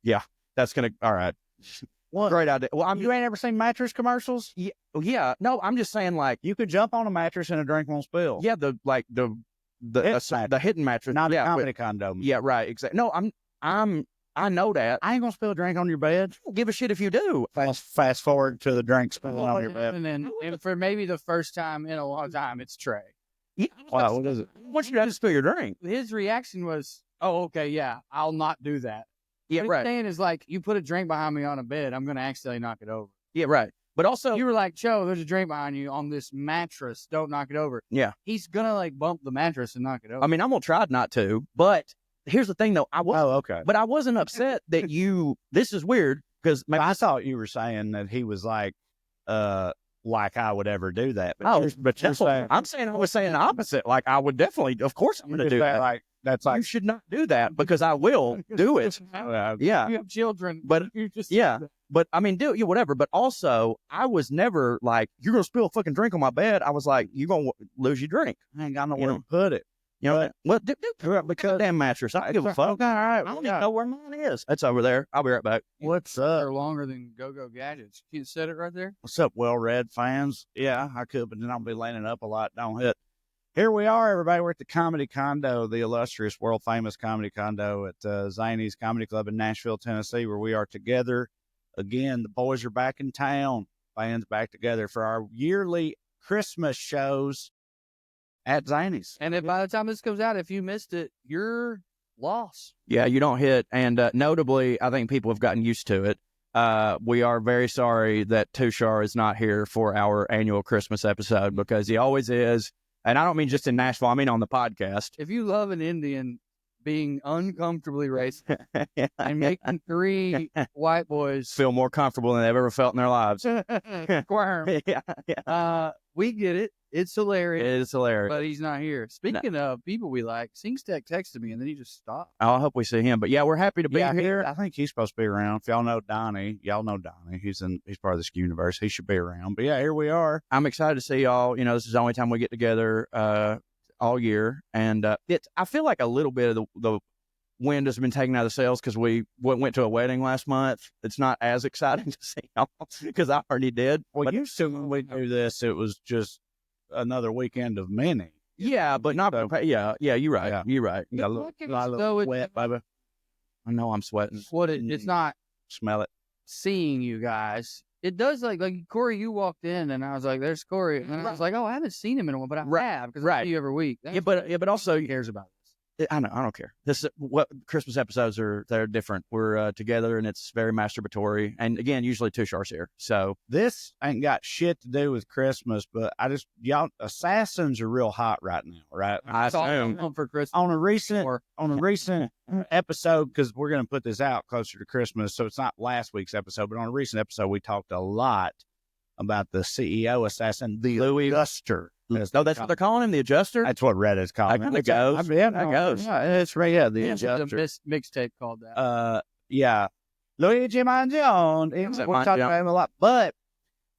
Yeah, that's gonna. All right. What? Great idea. Well, You ain't ever seen mattress commercials? yeah. No, I'm just saying, like, You could jump on a mattress and a drink won't spill. yeah, the hidden mattress, Not a yeah, comedy condo. yeah, right, exactly. No, I know that. I ain't gonna spill a drink on your bed. I don't give a shit if you do. Fast forward to the drink spilling on your bed. And for maybe the first time in a long time, it's Trey. Yeah, Wow, what is it? I want you to have to spill your drink. His reaction was, "Oh, okay, yeah, I'll not do that." Yeah, What he's right. saying is like, you put a drink behind me on a bed, I'm gonna accidentally knock it over. Yeah, right. But also, You were like, Joe, there's a drink behind you on this mattress. Don't knock it over. yeah. He's gonna like bump the mattress and knock it over. I mean, I'm gonna try not to. But here's the thing, though. Okay. But I wasn't upset that you. This is weird because I thought you were saying that he was like I would ever do that. But you're saying, I'm saying I was saying the opposite. Like I would definitely, of course, I'm gonna do that. like that's You like should not do that because I will do it. Yeah. You have children, But you just yeah. But I mean, do whatever. But also, I was never like, you're gonna spill a fucking drink on my bed. I was like, you're gonna lose your drink. I ain't got nowhere to put it. You know, well, because damn mattress. I don't give a fuck. Okay, all right. I don't even know where mine is. It's over there. I'll be right back. What's up? They're longer than Go-Go Gadgets. You said it right there. What's up, WellRED fans? Yeah, I could, but then I'll be laying up a lot. Don't hit. Here we are, everybody. We're at the Comedy Condo, the illustrious, world-famous Comedy Condo at Zany's Comedy Club in Nashville, Tennessee, where we are together again. The boys are back in town. Fans back together for our yearly Christmas shows at Zany's. And if by the time this comes out, if you missed it, you're lost. Yeah, you don't hit. And notably, I think people have gotten used to it. We are very sorry that Tushar is not here for our annual Christmas episode because he always is. And I don't mean just in Nashville. I mean on the podcast. If you love an Indian being uncomfortably racist and making 3 white boys Feel more comfortable than they've ever felt in their lives. squirm, Yeah. we get it. It's hilarious. It is hilarious. But he's not here. Speaking of people we like, Singstack texted me and then he just stopped. I hope we see him. But yeah, we're happy to be here. I think he's supposed to be around. If y'all know Donnie, y'all know Donnie. He's part of the SKEEEWW universe. He should be around. But yeah, here we are. I'm excited to see y'all. You know, this is the only time we get together all year. And I feel like a little bit of the wind has been taken out of the sails because we went to a wedding last month. It's not as exciting to see y'all because I already did. Well, usually when we do this, it was just another weekend of many. Yeah, but not. Yeah, you're right. Yeah. You're right. Got a little wet, baby. I know I'm sweating. It's not Smell it. seeing you guys. It does like Corey, you walked in and I was like, there's Corey. And I was like, oh, I haven't seen him in a while, but I have because I see you every week. Yeah, but also who cares about this? I know. I don't care. This what Christmas episodes they're different. We're together and it's very masturbatory. And again, usually Tushar's here. So This ain't got shit to do with Christmas, but y'all assassins are real hot right now, right? I assume For Christmas. On a recent episode, because we're going to put this out closer to Christmas, so it's not last week's episode, but on a recent episode, we talked a lot about the CEO assassin, the Louis Adjuster. No, that's what they're calling him, the adjuster. That's what Reddit's calling That it. kinda goes. Yeah, That goes. Yeah, it's right. Yeah, the There's a Adjuster. mixtape called that. Yeah, Luigi Mangione. We're talking about him a lot, but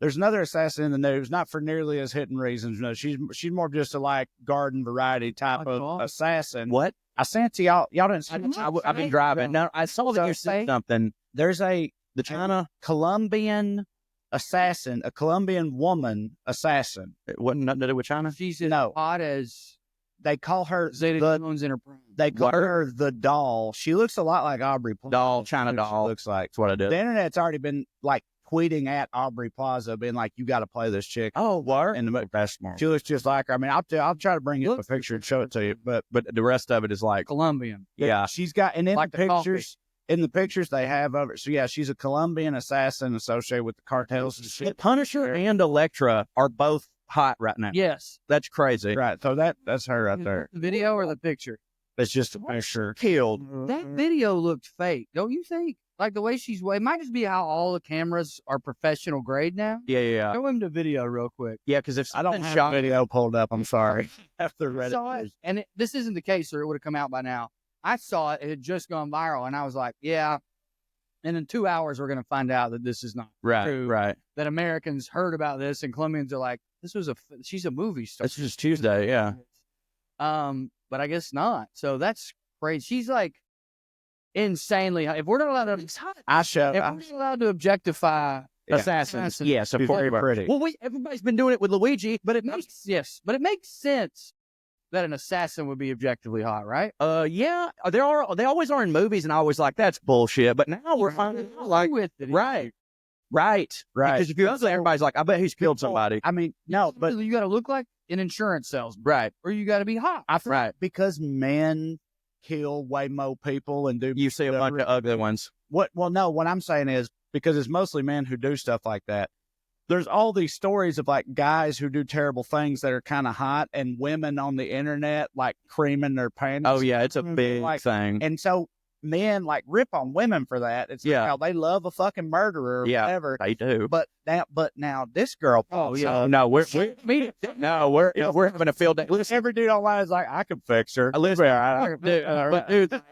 there's another assassin in the news, not for nearly as hidden reasons. No, she's more just a like garden variety type of assassin. What? I sent to y'all. Y'all didn't see it. I've been driving. No, I saw that you said something. There's The China. Colombian assassin, a Colombian woman assassin. It wasn't nothing to do with China. She's as No. hot as They call her Zeta the. Jones in her prime. They call her the doll. She looks a lot like Aubrey Plaza. Doll, China She doll. looks like. That's what I did. The internet's already been like tweeting at Aubrey Plaza, being like, "You got to play this chick." Oh, what? And the That's smart. she looks just like her. I mean, I'll try to bring you up a picture and show it to you. But the rest of it is like, Colombian. yeah. she's got, and in Like the the coffee. pictures, in the pictures they have of her. So yeah, she's a Colombian assassin associated with the cartels and shit. Punisher and Elektra are both hot right now. Yes. That's crazy. Right. So that's her right there. The video or the picture? It's just a picture. Killed. That video looked fake, don't you think? Like the way she's, it might just be how all the cameras are professional grade now. Yeah. Show him the video real quick. Yeah, because if I don't something have shot, the video pulled up. I'm sorry. After I Reddit. saw it, and this isn't the case, or it would have come out by now. I saw it; it had just gone viral, and I was like, "Yeah." And in 2 hours, we're going to find out that this is not true. right. That Americans heard about this, and Colombians are like, she's a movie star. It's just Tuesday. Yeah. But I guess not. So that's crazy. She's like, insanely hot. If we're not allowed to, it's hot. If we're not allowed to objectify assassins, yes, of course. Pretty. Well, everybody's been doing it with Luigi, but it makes sense that an assassin would be objectively hot, right? Yeah, they always are in movies, and I always like that's bullshit. But now we're finding like with it, right. Because if you ugly, everybody's like, I bet he's killed somebody. I mean, no, but you got to look like an insurance salesman, right? Or you got to be hot, right? Because men kill way more people and do. You see a bunch of ugly ones. Well, no. What I'm saying is because it's mostly men who do stuff like that. There's all these stories of like guys who do terrible things that are kind of hot, and women on the internet like creaming their pants. Oh yeah, it's a big thing. And so men like rip on women for that. It's how they love a fucking murderer or whatever. They do. But now this girl. No, we're having a field day. Listen, every dude online is like, I could fix her. Dude,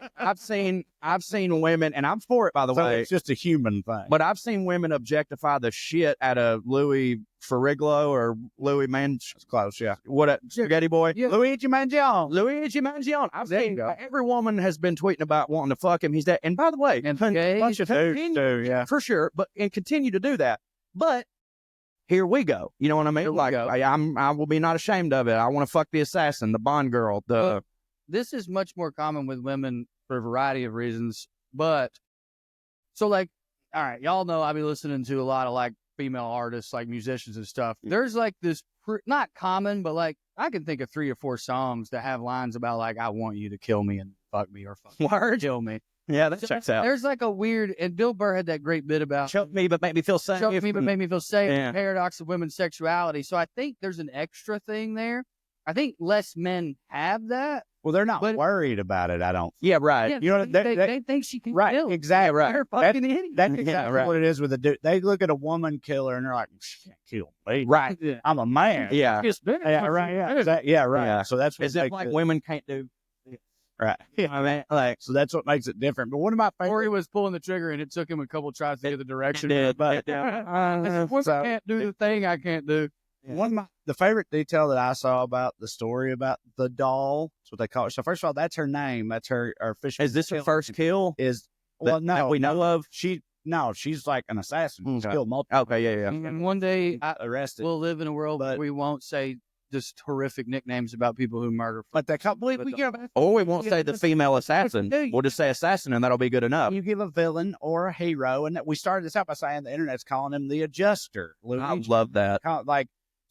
I've seen women, and I'm for it, by the way. It's just a human thing. But I've seen women objectify the shit out of Louis Ferrigno or Louis That's close, yeah. What, Spaghetti Boy? Yeah. Luigi Mangione. I've seen every woman has been tweeting about wanting to fuck him. He's dead. And by the way, and a bunch of dudes do, yeah. For sure, and continue to do that. But here we go. You know what I mean? Like, I will be not ashamed of it. I want to fuck the assassin, the Bond girl. This is much more common with women for a variety of reasons. But so, like, all right, y'all know I be listening to a lot of like female artists, like musicians and stuff. There's like this, not common, but like I can think of 3 or 4 songs that have lines about like, I want you to kill me and fuck me or kill me. Yeah, that checks out. There's like a weird, and Bill Burr had that great bit about choke me but make me feel safe. Choke me but make me feel safe. The paradox of women's sexuality. So I think there's an extra thing there. I think less men have that. Well, they're not worried about it, I don't. Yeah, right. Yeah, you know, they think she can kill. Exactly, right. They're fucking idiots. That's exactly what it is with a dude. They look at a woman killer and they're like, she can't kill me. Right. Yeah. I'm a man. Yeah. Right. Yeah. So that's what is it like women can't do. Right. Yeah. I mean, like, so that's what makes it different. But one of my favorite. Or he was pulling the trigger and it took him a couple tries to get the direction. But women can't do the thing I can't do. Yeah. The favorite detail that I saw about the story about the doll, that's what they call it. So first of all, that's her name. That's her official. Is this her first kill? No, that we know of. She's like an assassin. She's killed multiple. Okay, yeah. And one day, arrested. We'll live in a world where we won't say just horrific nicknames about people who murder. But they can't believe or we won't say the female assassin. We'll just say assassin, and that'll be good enough. You give a villain or a hero, and we started this out by saying the internet's calling him the adjuster. I love that.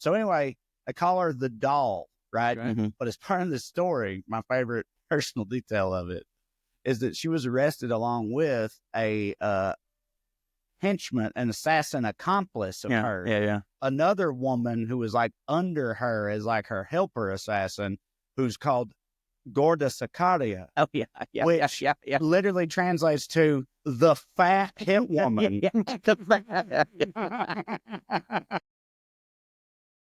So anyway, they call her the doll, right? Mm-hmm. But as part of the story, my favorite personal detail of it is that she was arrested along with a henchman, an assassin accomplice of hers. Yeah. Another woman who was like under her as like her helper assassin, who's called Gorda Sicaria. Oh, yeah. Which literally translates to the fat hit woman.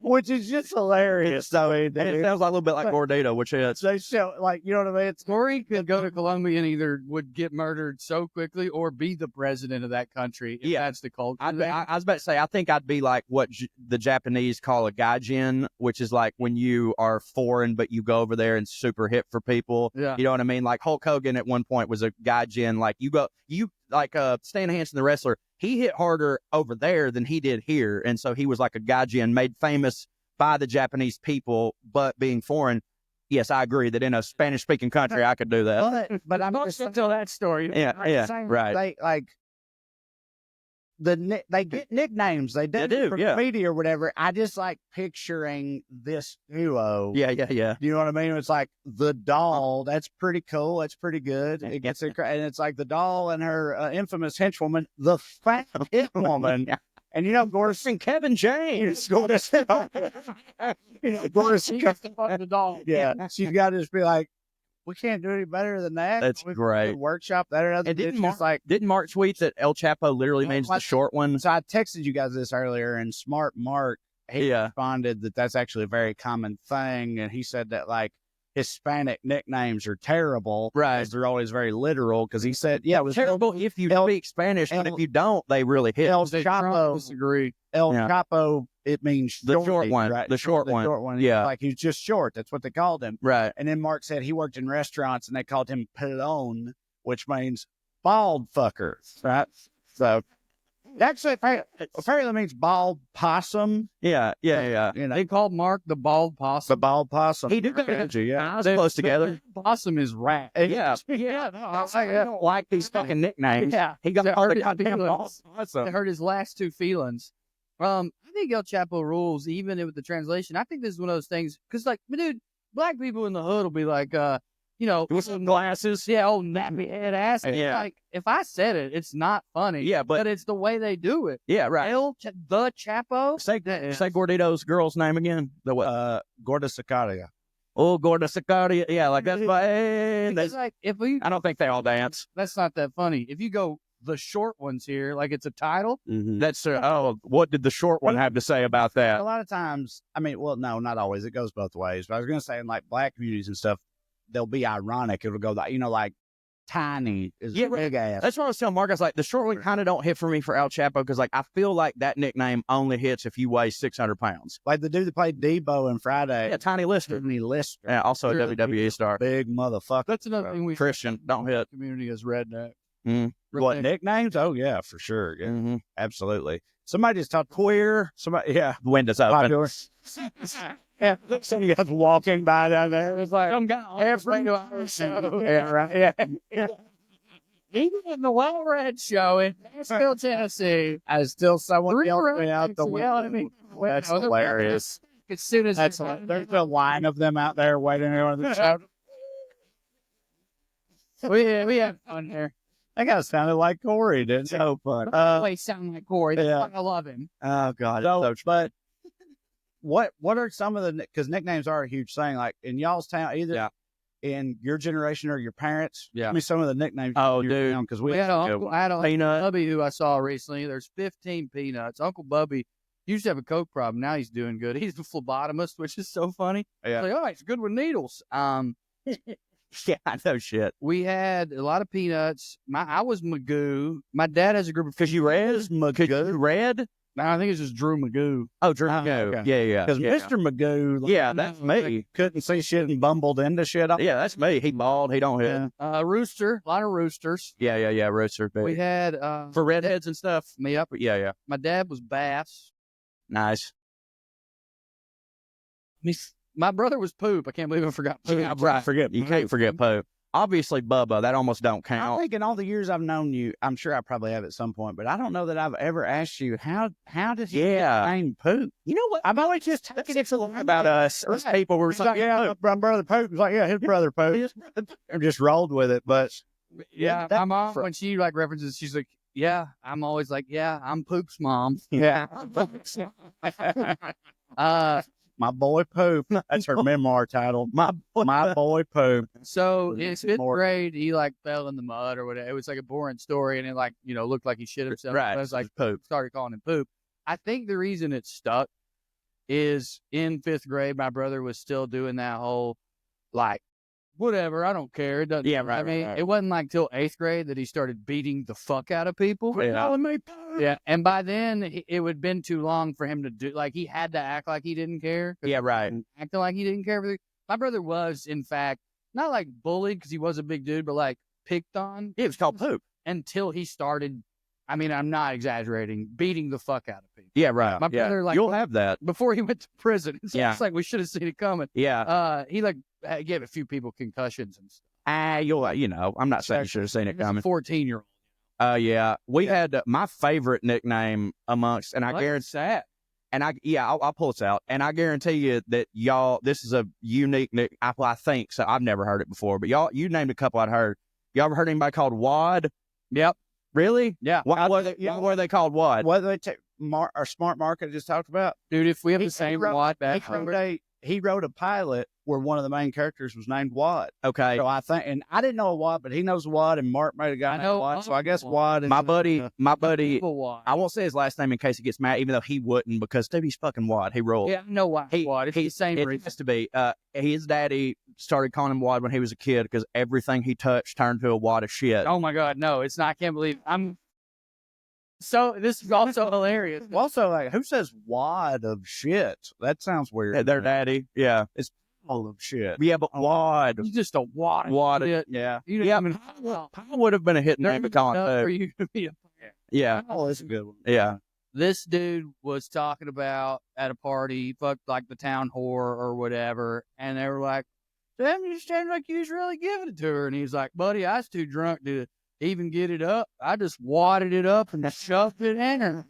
Which is just hilarious. I mean, it sounds like a little bit like Gordito, which is. They show, like, you know what I mean? Story could go to Colombia and either would get murdered so quickly or be the president of that country. If that's the culture. I was about to say, I think I'd be like what the Japanese call a gaijin, which is like when you are foreign, but you go over there and super hip for people. Yeah. You know what I mean? Like Hulk Hogan at one point was a gaijin. Like Stan Hansen, the wrestler, he hit harder over there than he did here. And so he was like a gaijin made famous by the Japanese people, but being foreign. Yes, I agree that in a Spanish-speaking country, I could do that. But I'm not going to tell that story. Yeah, right. They get nicknames. They do from media or whatever. I just like picturing this duo. Yeah. You know what I mean? It's like the doll. That's pretty cool. That's pretty good. It gets and it's like the doll and her infamous henchwoman, the fat hit woman. And you know, Gordas and Kevin James. Gordas, the doll. Yeah, she's got to just be like, we can't do any better than that. That's great. Workshop that or other. And didn't Mark tweet that El Chapo literally means the short one? So I texted you guys this earlier, and Smart Mark, he responded that that's actually a very common thing, and he said that like Hispanic nicknames are terrible, right? They're always very literal. Because he said, it was terrible if you speak Spanish, but if you don't, they really hit. El Chapo, disagree. El Chapo, it means the short one, right? The short one. Yeah, like he's just short. That's what they called him, right? And then Mark said he worked in restaurants, and they called him pelon, which means bald fucker, right? So actually, apparently means bald possum. Yeah. You know, They called Mark the bald the possum. bald possum. He do got energy, yeah. eyes close together. Possum is rat. Yeah. Yeah, no, I don't like these fucking nicknames. Yeah. He got That all hurt the his goddamn feelings. balls. That Awesome. hurt his last two feelings. I think El Chapo rules, even with the translation. I think this is one of those things, because, like, dude, black people in the hood will be like, you know, With some glasses. yeah, old nappy head ass. Yeah. Like, if I said it, it's not funny. Yeah, but it's the way they do it. yeah, right. The Chapo. Say Gordito's girl's name again. The what? Gorda Sicaria. Oh, Gorda Sicaria. Yeah, like that's my. It's like, if we, I don't think they all dance. that's not that funny. If you go the short ones here, like it's a title. That's what did the short one have to say about that? A lot of times, I mean, well, no, not always. It goes both ways. But I was going to say, in like black communities and stuff, they'll be ironic. It'll go like, you know, like tiny is big ass. That's what I was telling Mark. I was like, the short one kind of don't hit for me for El Chapo because, like, I feel like that nickname only hits if you weigh 600 pounds. Like the dude that played Debo in Friday. Yeah, Tiny Lister. Tiny Lister. Yeah, also a Sure. WWE star. Big motherfucker. That's another thing we Christian, don't hit. community is redneck. What, nicknames? Oh, yeah, for sure. Yeah, Mm-hmm. absolutely. Somebody just talked queer. Somebody, yeah. Windows open. Popular. Yeah, somebody was walking by down there. It's like, Some guy every show. yeah, right. Yeah. Even in the WellRED show in Nashville, Tennessee, As still someone three yelled me out the yelled at window. me. That's hilarious. As soon as That's there's a line of them out there waiting on the show. we had fun there. That guy sounded like Corey, didn't it? So fun. Wait, sound like Corey. That's yeah. why I love him. Oh, God. So, but what are some of the, because nicknames are a huge thing, like in y'all's town, either in your generation or your parents? Yeah. Give me some of the nicknames. Oh, dude. Because We had Uncle Peanut. Bubby who I saw recently. There's 15 peanuts. Uncle Bubby used to have a coke problem. Now he's doing good. He's a phlebotomist, which is so funny. Yeah. Like, oh, he's good with needles. Yeah, I know shit. We had a lot of peanuts. I was Magoo. My dad has a group of Because you read? Because you read? No, I think it's just Drew Magoo. Oh, Drew. okay. Yeah. Because Mr. Magoo, Yeah, that's me. couldn't see shit and bumbled into shit. Yeah, that's me. He bald. He don't hit. Rooster. A lot of roosters. Yeah. Rooster. We had For redheads and stuff. Yep. Yeah. My dad was Bass. Nice. My brother was Poop. I can't believe I forgot Poop. Yeah, right. You can't forget Poe. Obviously, Bubba. That almost don't I count. think in all the years I've known you, I'm sure I probably have at some point, but I don't know that I've ever asked you how did he get the name Poop? You know what? I've always just taken it About us. Us people were He's like, yeah, my brother Poop. He's like, yeah, his brother Poop. And just rolled with it, but Yeah, my mom, when she like references, she's like, yeah, I'm always like, yeah, I'm Poop's mom. yeah. My boy Poop. That's her memoir title. My boy Poop. So in fifth More- grade, he like fell in the mud or whatever. It was like a boring story, and it like looked like he shit himself. Right. I was like, Poop. started calling him Poop. I think the reason it stuck is in fifth grade, my brother was still doing that whole like, whatever, I don't care. It doesn't. Yeah, right, I mean, right. it wasn't like till eighth grade that he started beating the fuck out of people. Yeah. Calling me Poop. Yeah, and by then it would have been too long for him to do. Like he had to act like he didn't care. Yeah, right. Acting like he didn't care. My brother was, in fact, not like bullied because he was a big dude, but like picked on It was called Poop. until he started. I mean, I'm not exaggerating. Beating the fuck out of people. Yeah, right. My Yeah. brother, like, You'll have that. before he went to prison. It's Yeah. it's like we should have seen it coming. Yeah. He like gave a few people concussions and stuff. I'm not saying you should have seen it He's a coming. 14-year-old. Yeah. We had my favorite nickname amongst, and I guarantee that. And I'll pull this out. And I guarantee you that y'all, this is a unique nick. I think so. I've never heard it before, but you named a couple I'd heard. Y'all ever heard anybody called Wad? Yep. Really? Yeah. Why were they called Wad? What they take? Our smart market just talked about. Dude, if we have the same wad back He wrote a pilot where one of the main characters was named Wad. Okay. So I think, and I didn't know a Wad, but he knows Wad, and Mark made a guy I named know Wad. So I guess Wad. Wad is My buddy, wad. I won't say his last name in case he gets mad, even though he wouldn't, because dude, he's fucking Wad. He rolled. Yeah, I know why. Wad. It's the same It reason. has to be. His daddy started calling him Wad when he was a kid because everything he touched turned to a wad of shit. Oh my God, no, it's not. I can't believe So this is also hilarious. also like, who says Wad of shit? That sounds weird. Their daddy. Yeah. of shit. Yeah, but wad. He's just a wad. Wad. Shit. Yeah. You Yeah, didn't even Powell would have been a hit name to Colin enough for too. you to be a Yeah. Oh, that's a good one. Yeah. This dude was talking about at a party, he fucked like the town whore or whatever, and they were like, "Damn, you sound like you was really giving it to her." And he was like, "Buddy, I was too drunk to even get it up. I just wadded it up and shoved it in her."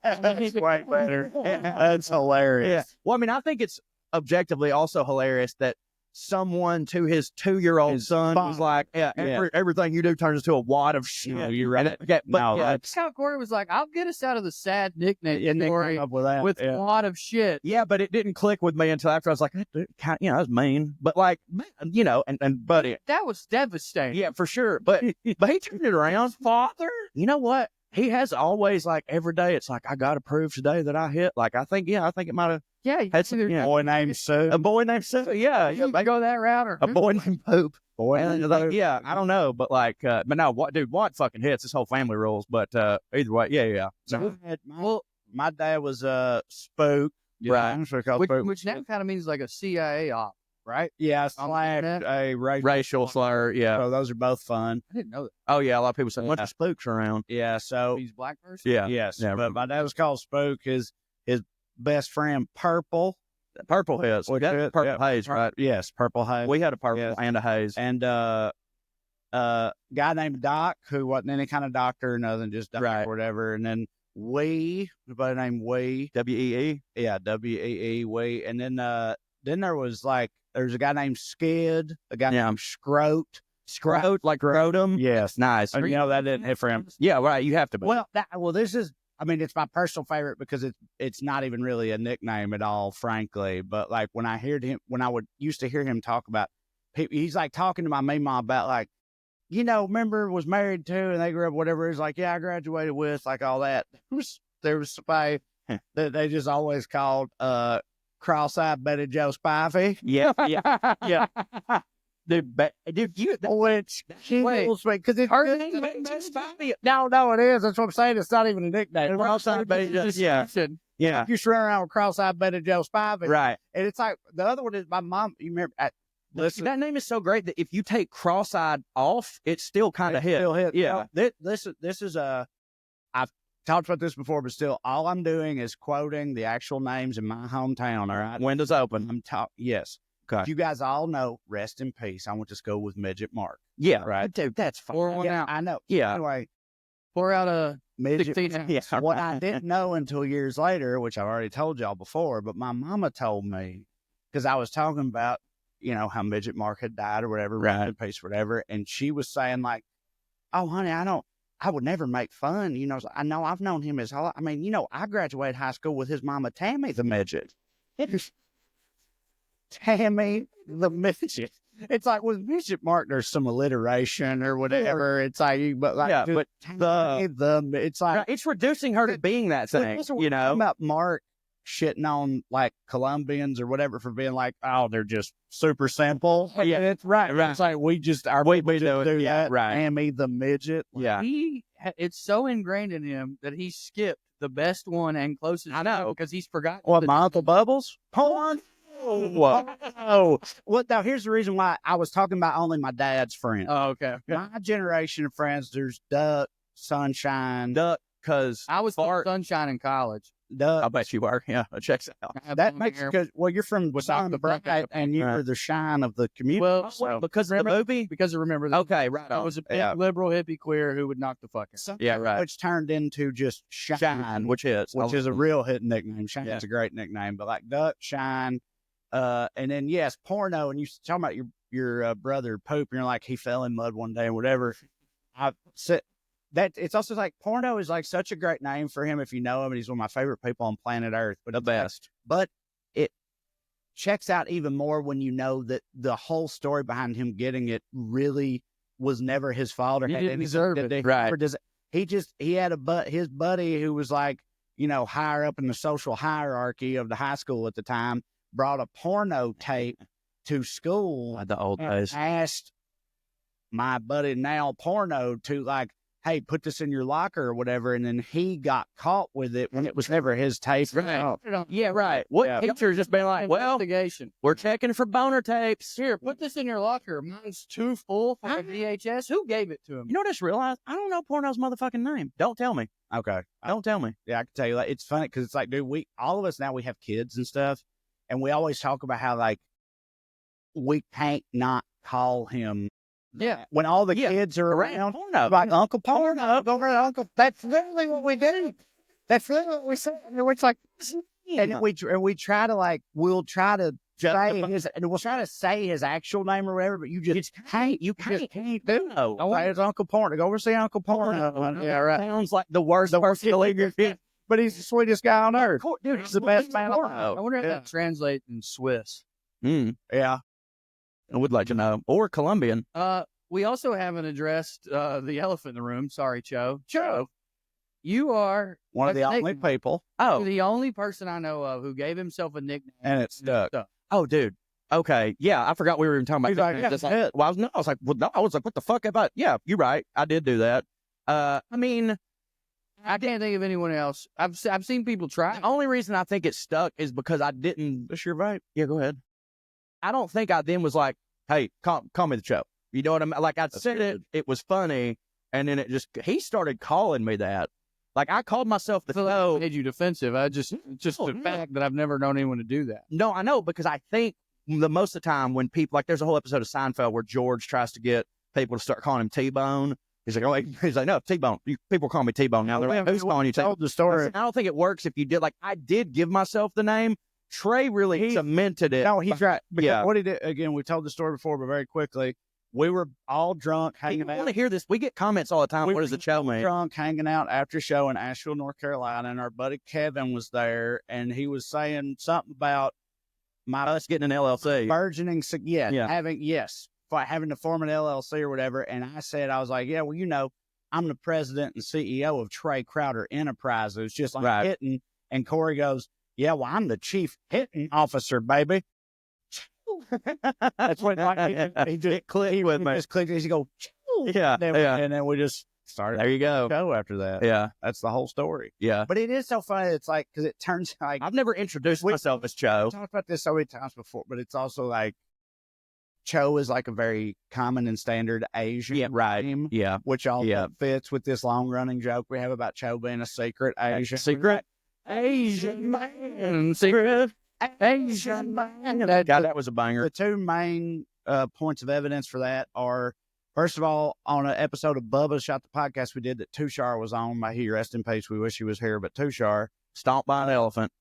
That's way better. That's hilarious. Yeah. Well, I mean, I think it's objectively also hilarious that someone to his 2-year-old His son father. was like, everything you do turns into a wad of shit. No, you're right. Okay, but No, yeah, That's how Corey was like, "I'll get us out of the sad nickname And they story come up with that. with yeah. a lot of shit." yeah, but it didn't click with me until after I was like, that's mean. But like, man, buddy, That was devastating. yeah, for sure. But he turned it around. Father, you know what? He has always like every day. It's like I got to prove today that I hit. Like I think it might have Yeah, you had some, either- yeah, Boy named Sue. a boy named Sue. Yeah, you go that route or a boy named Poop. Boy And named like, Sue. yeah, I don't know, but like, but no, what fucking hits? This whole family rules. But either way, yeah. So my dad was Spook. Right. I'm sure called Spook. which now kind of means like a CIA op, right? Yeah, On slash that. a Racial slur, yeah. So those are both fun. I didn't know that. Oh yeah, a lot of people say Yeah. bunch of spooks around. Yeah. So He's a black person. Yeah, yes, Yeah. but my dad was called Spook. His best friend Purple. Purple haze. Which That's is- purple yeah, haze, right? Yes, Purple Haze. We had a purple Yes. and a haze. And guy named Doc, who wasn't any kind of doctor, other than just Doc Right. or whatever. And then everybody named Wee. WEE. Yeah, WEE Wee. And then there was there's a guy named Skid, a guy Yeah. named Scrote. Scrote, like scrotum. Yes. Nice. And, that didn't hit for him. Yeah, right. You have to. Be. Well, this is. I mean, it's my personal favorite because it's not even really a nickname at all, frankly. But like when I used to hear him talk about, he's like talking to my mama about like, remember was married to and they grew up whatever. He's like, yeah, I graduated with like all that. There was somebody that they just always called cross-eyed Betty Joe Spivey. Yeah, yeah. Dude, you. Which because it's Her name is Spivey. no, it is. That's what I'm saying. It's not even a nickname. Cross-eyed Betty Joe. Yeah, yeah. You run around with cross-eyed Betty Joe Spivey. Right. And it's like the other one is my mom. You remember? Listen, That name is so great that if you take cross-eyed off, it still kind of hit. Still hit. Yeah. No, this is I've talked about this before, but still, all I'm doing is quoting the actual names in my hometown. All right. Windows open. I'm talking. Yes. Okay. You guys all know. Rest in peace. I went to school with Midget Mark. Yeah. Right. Dude, that's fine. Pour one Yeah, out. I know. Yeah. Anyway, Pour out a Midget. 16 ounce. Yeah. What I didn't know until years later, which I've already told y'all before, but my mama told me because I was talking about, how Midget Mark had died or whatever, Right. rest in peace, whatever. And she was saying like, oh, honey, I would never make fun. I know I've known him his whole, I graduated high school with his mama, Tammy the Midget. Tammy the Midget. It's like with Midget Mark, there's some alliteration or whatever. It's like, but like, Yeah, just but it's like, it's reducing her to being that thing. that's what we're talking about Mark shitting on like Colombians or whatever for being like, oh, they're just super simple. Yeah. It's right. It's like we just We do yeah, that. right. Tammy the Midget. Yeah. It's so ingrained in him that he skipped the best one and closest. I know. because he's forgotten. What, the- my Uncle Bubbles? Porn? What? Oh, well, now here's the reason why I was talking about only my dad's friends. Oh, okay. My generation of friends, there's Duck, Sunshine, Duck, because I was Fart. Sunshine in college. Duck. I bet you are. Yeah, it checks out. I have That long makes hair. because you're from Sun Bright and you're Right. the shine of the community. Well, So, Because of the movie? because I remember that. Okay, right I on. was a big Yeah. liberal hippie queer who would knock the fuck out. Yeah, right. Which turned into just Shine, Shine, which is. which is a real hit nickname. Shine's Yeah. a great nickname, but like Duck, Shine, and then yes, Porno. And you talking about your brother Pope, and you're like he fell in mud one day and whatever. I said that it's also like Porno is like such a great name for him if you know him, and he's one of my favorite people on planet Earth. But The it's like- best. but it checks out even more when you know that the whole story behind him getting it really was never his fault or He had didn't anything deserve to it. do- Right. or does it- he had his buddy who was like, higher up in the social hierarchy of the high school at the time, brought a porno tape to school The old and days. asked my buddy now Porno to like, hey, put this in your locker or whatever. And then he got caught with it when it was never his tape. Right. Yeah, right. What teacher's just been like, well, investigation. we're checking for boner tapes. Here, put this in your locker. Mine's too full for a VHS. Who gave it to him? You know what I just realized? I don't know Porno's motherfucking name. Don't tell me. Okay. Don't tell me. Yeah, I can tell you that. It's funny because it's like, dude, all of us now, we have kids and stuff. And we always talk about how, like, we can't not call him. Yeah. When all the kids are around, Porno. like Uncle Porno, go over to Uncle. That's literally what we do. That's literally what we say. It's like, and we try to, like, we'll try to say his actual name or whatever, but you just can't. You can't do it. Say it's Uncle Porno. Go over see Uncle Porno. Yeah, right. Sounds like the worst person to leave your kid. But he's the sweetest guy on earth. Dude, He's the best man alive. I wonder if that translates in Swiss. Yeah. I would like to know. Or Colombian. We also haven't addressed the elephant in the room. Sorry, Cho. Cho, you are one of the only people. You're the only person I know of who gave himself a nickname. And it's stuck. Oh, dude. Okay. Yeah, I forgot we were even talking about that. I was like, what the fuck about? Yeah, you're right. I did do that. I mean, I can't think of anyone else. I've seen people try. The only reason I think it stuck is because I didn't. That's your right. Yeah, go ahead. I don't think I then was like, hey, call me the Cho. You know what I mean? Like, I said it, it was funny, and then he started calling me that. Like, I called myself the Cho. Made you defensive. The fact that I've never known anyone to do that. No, I know, because I think the most of the time when people, like, there's a whole episode of Seinfeld where George tries to get people to start calling him T-Bone. He's like, no, T-Bone. People call me T-Bone now. They're like, who's calling you T-Bone? Told the story. I don't think it works if you did. Like, I did give myself the name. Trey really cemented it. No, he's right. Yeah. What he did, again, we told the story before, but very quickly, we were all drunk, hanging out. I want to hear this. We get comments all the time. What does the Cho mean? Drunk, hanging out after show in Asheville, North Carolina, and our buddy Kevin was there, and he was saying something about us getting an LLC. Burgeoning, having to form an LLC or whatever. And I said, I was like, yeah, well, you know, I'm the president and CEO of Trey Crowder Enterprises, just like Hitting. And Corey goes, yeah, well, I'm the chief hitting officer, baby. That's what he just clicked with me. Just clicked. He go, yeah, and then we just started. There you go. Show after that. Yeah, that's the whole story. Yeah, but it is so funny. It's like, because it turns like I've never introduced myself as Cho. We talked about this so many times before, but it's also like Cho is like a very common and standard Asian name. Yeah, which also fits with this long running joke we have about Cho being a secret Asian. Secret Asian man. Secret Asian man. That was a banger. The two main points of evidence for that are, first of all, on an episode of Bubba Shot the Podcast we did that Tushar was on. May he rest in peace. We wish he was here, but Tushar stomped by an elephant.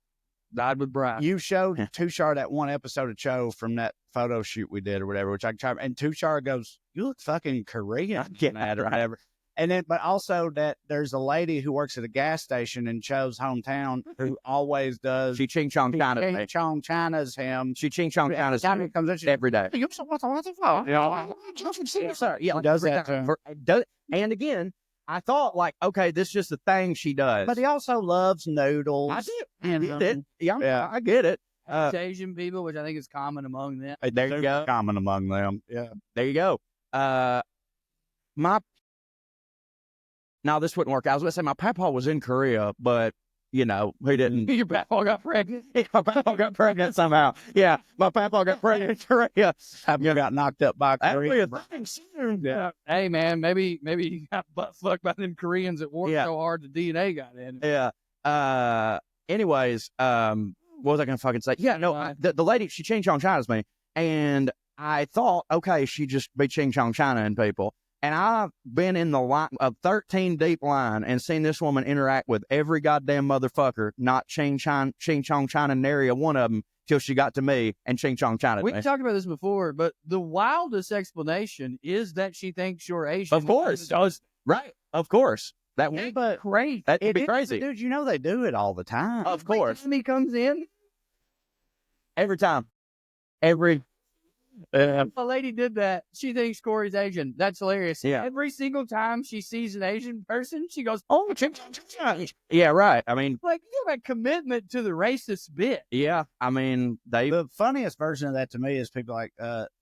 Died with Brian. You showed Tushar that one episode of Cho from that photo shoot we did or whatever, which I can try. And Tushar goes, "You look fucking Korean," or whatever. And then, but also that there's a lady who works at a gas station in Cho's hometown who always does. She Ching Chong China. Ching Chong China's him. She Ching Chong China's him. Comes in, every day. Yeah, does that. And again, I thought, like, okay, this is just a thing she does. But he also loves noodles. I do. I get it. Yeah, I get it. Asian people, which I think is common among them. There you go. Common among them. Yeah. There you go. Now, this wouldn't work. I was going to say my papa was in Korea, but, you know, he didn't. Your papa got pregnant? My papa got pregnant somehow. Yeah, my papa got pregnant in Korea. You got knocked up by Korea. Yeah. Hey, man, maybe he got butt fucked by them Koreans that worked so hard the DNA got in. Yeah. Anyways, what was I going to fucking say? Yeah, no, the lady, she Ching Chong China's me. And I thought, okay, she just be Ching Chong China and people. And I've been in the line, a 13 deep line, and seen this woman interact with every goddamn motherfucker, not Ching Chong China, nary a one of them, till she got to me and Ching Chong China. We talked about this before, but the wildest explanation is that she thinks you're Asian. Of course. Right. Of course. That would be crazy. That would be crazy. Dude, you know they do it all the time. Of course. He comes in. Every time. A lady did that. She thinks Corey's Asian. That's hilarious. Yeah. Every single time she sees an Asian person, she goes, "Oh, yeah, right." I mean, like, you have a commitment to the racist bit. Yeah, I mean, the funniest version of that to me is people like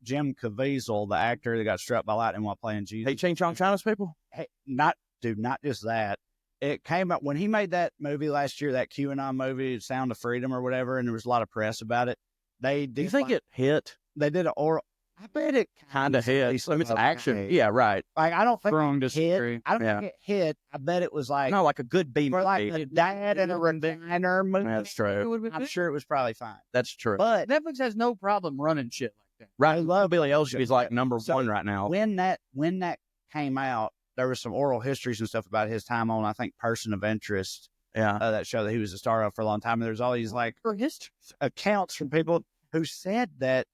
Jim Caviezel, the actor that got struck by lightning while playing Jesus. Hey, Ching Chong China's people? Hey, not dude, not just that. It came up when he made that movie last year, that QAnon movie, Sound of Freedom or whatever, and there was a lot of press about it. They did. Do you think it hit? They did an oral. I bet it Kind of hit. I mean, it's action. Okay. Yeah, right. Like, I don't think Strong it disagree. hit. I don't think it hit. I bet it was like, No, like a good B for like movie. a dad and a recliner movie. That's true. I'm sure it was probably fine. That's true. But Netflix has no problem running shit like that. Right. Love Billy Elshby's like number So, one right now. when that came out, there was some oral histories and stuff about his time on, I think, Person of Interest, Yeah. that show that he was a star of for a long time. And there's all these like For history. accounts from people who said that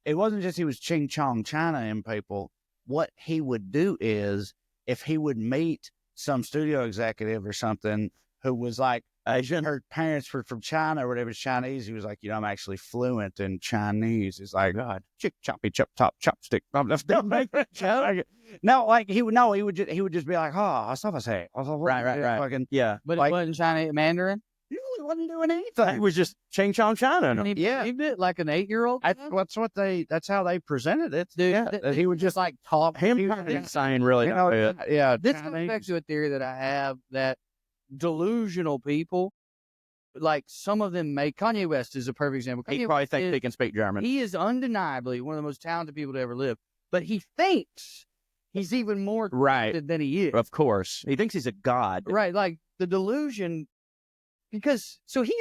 it wasn't just he was Ching Chong China in people. What he would do is if he would meet some studio executive or something who was like, Asian. her parents were from China or whatever, it's Chinese. He was like, I'm actually fluent in Chinese. It's like, God, chick choppy chop top chopstick. No, like he would just be like, I saw say. Right. Fucking, Yeah. But Like- it wasn't Chinese Mandarin. he really wasn't doing He anything. was just Ching Chong China. And he Yeah. believed it like an 8-year-old. That's how they presented it. Dude, Yeah, that he would just like talk. Him he- kind of insane, really. you know, yeah. This goes Chinese. back to a theory that I have that delusional people, like some of them Kanye West is a perfect example. He Kanye probably West thinks he can speak German. He is undeniably one of the most talented people to ever live, but he thinks he's even more Right. talented than he is. Of course. He thinks he's a god. Right, like the delusion, because so he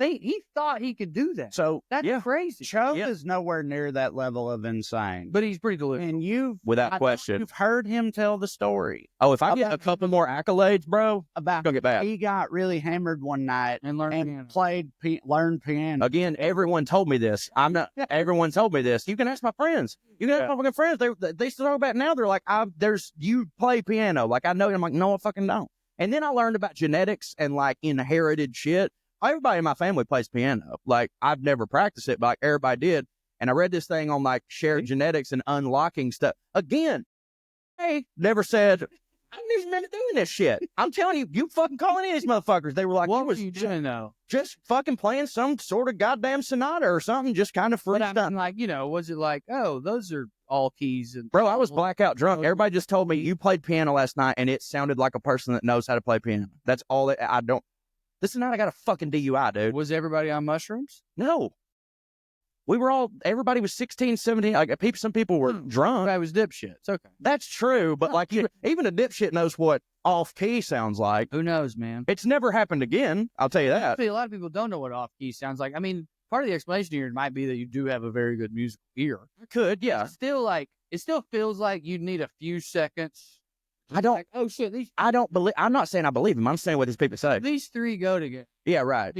he thought he could do that. So That's yeah. crazy. Cho Yeah. is nowhere near that level of insane. But he's pretty delusional. And Without I know question. you've heard him tell the story Oh, if I get About- a couple more accolades, bro, it's about gonna get bad. he got really hammered one night And learn and piano. learned piano. Again, everyone told me this. I'm not. Everyone told me this. You can ask my friends. You can ask my fucking friends. They still talk about it now. They're like, you play piano. Like I know. I'm like, no, I fucking don't. And then I learned about genetics and like inherited shit. Everybody in my family plays piano. Like I've never practiced it, but like everybody did. And I read this thing on like shared genetics and unlocking stuff. Again, hey, never said I've never been doing this shit. I'm telling you, you fucking call any of these motherfuckers. They were like, What you were was you doing though? just fucking playing some sort of goddamn sonata or something, just kind of free But stuff. I'm like, was it like, oh, those are all keys and Bro, I was blackout drunk. Everybody just told me you played piano last night, and it sounded like a person that knows how to play piano. That's all that I don't. This night I got a fucking DUI, dude. Was everybody on mushrooms? No. Everybody was 16, 17. Like, some people were drunk. I was dipshit. It's okay. That's true, but like, even a dipshit knows what off key sounds like. Who knows, man? It's never happened again. I'll tell you that. Actually, a lot of people don't know what off key sounds like. I mean, part of the explanation here might be that you do have a very good musical ear. I could, yeah. It's still it still feels like you'd need a few seconds. I don't. Like, oh shit, I don't believe. I'm not saying I believe him. I'm saying what these people say. these three go together. Yeah, right.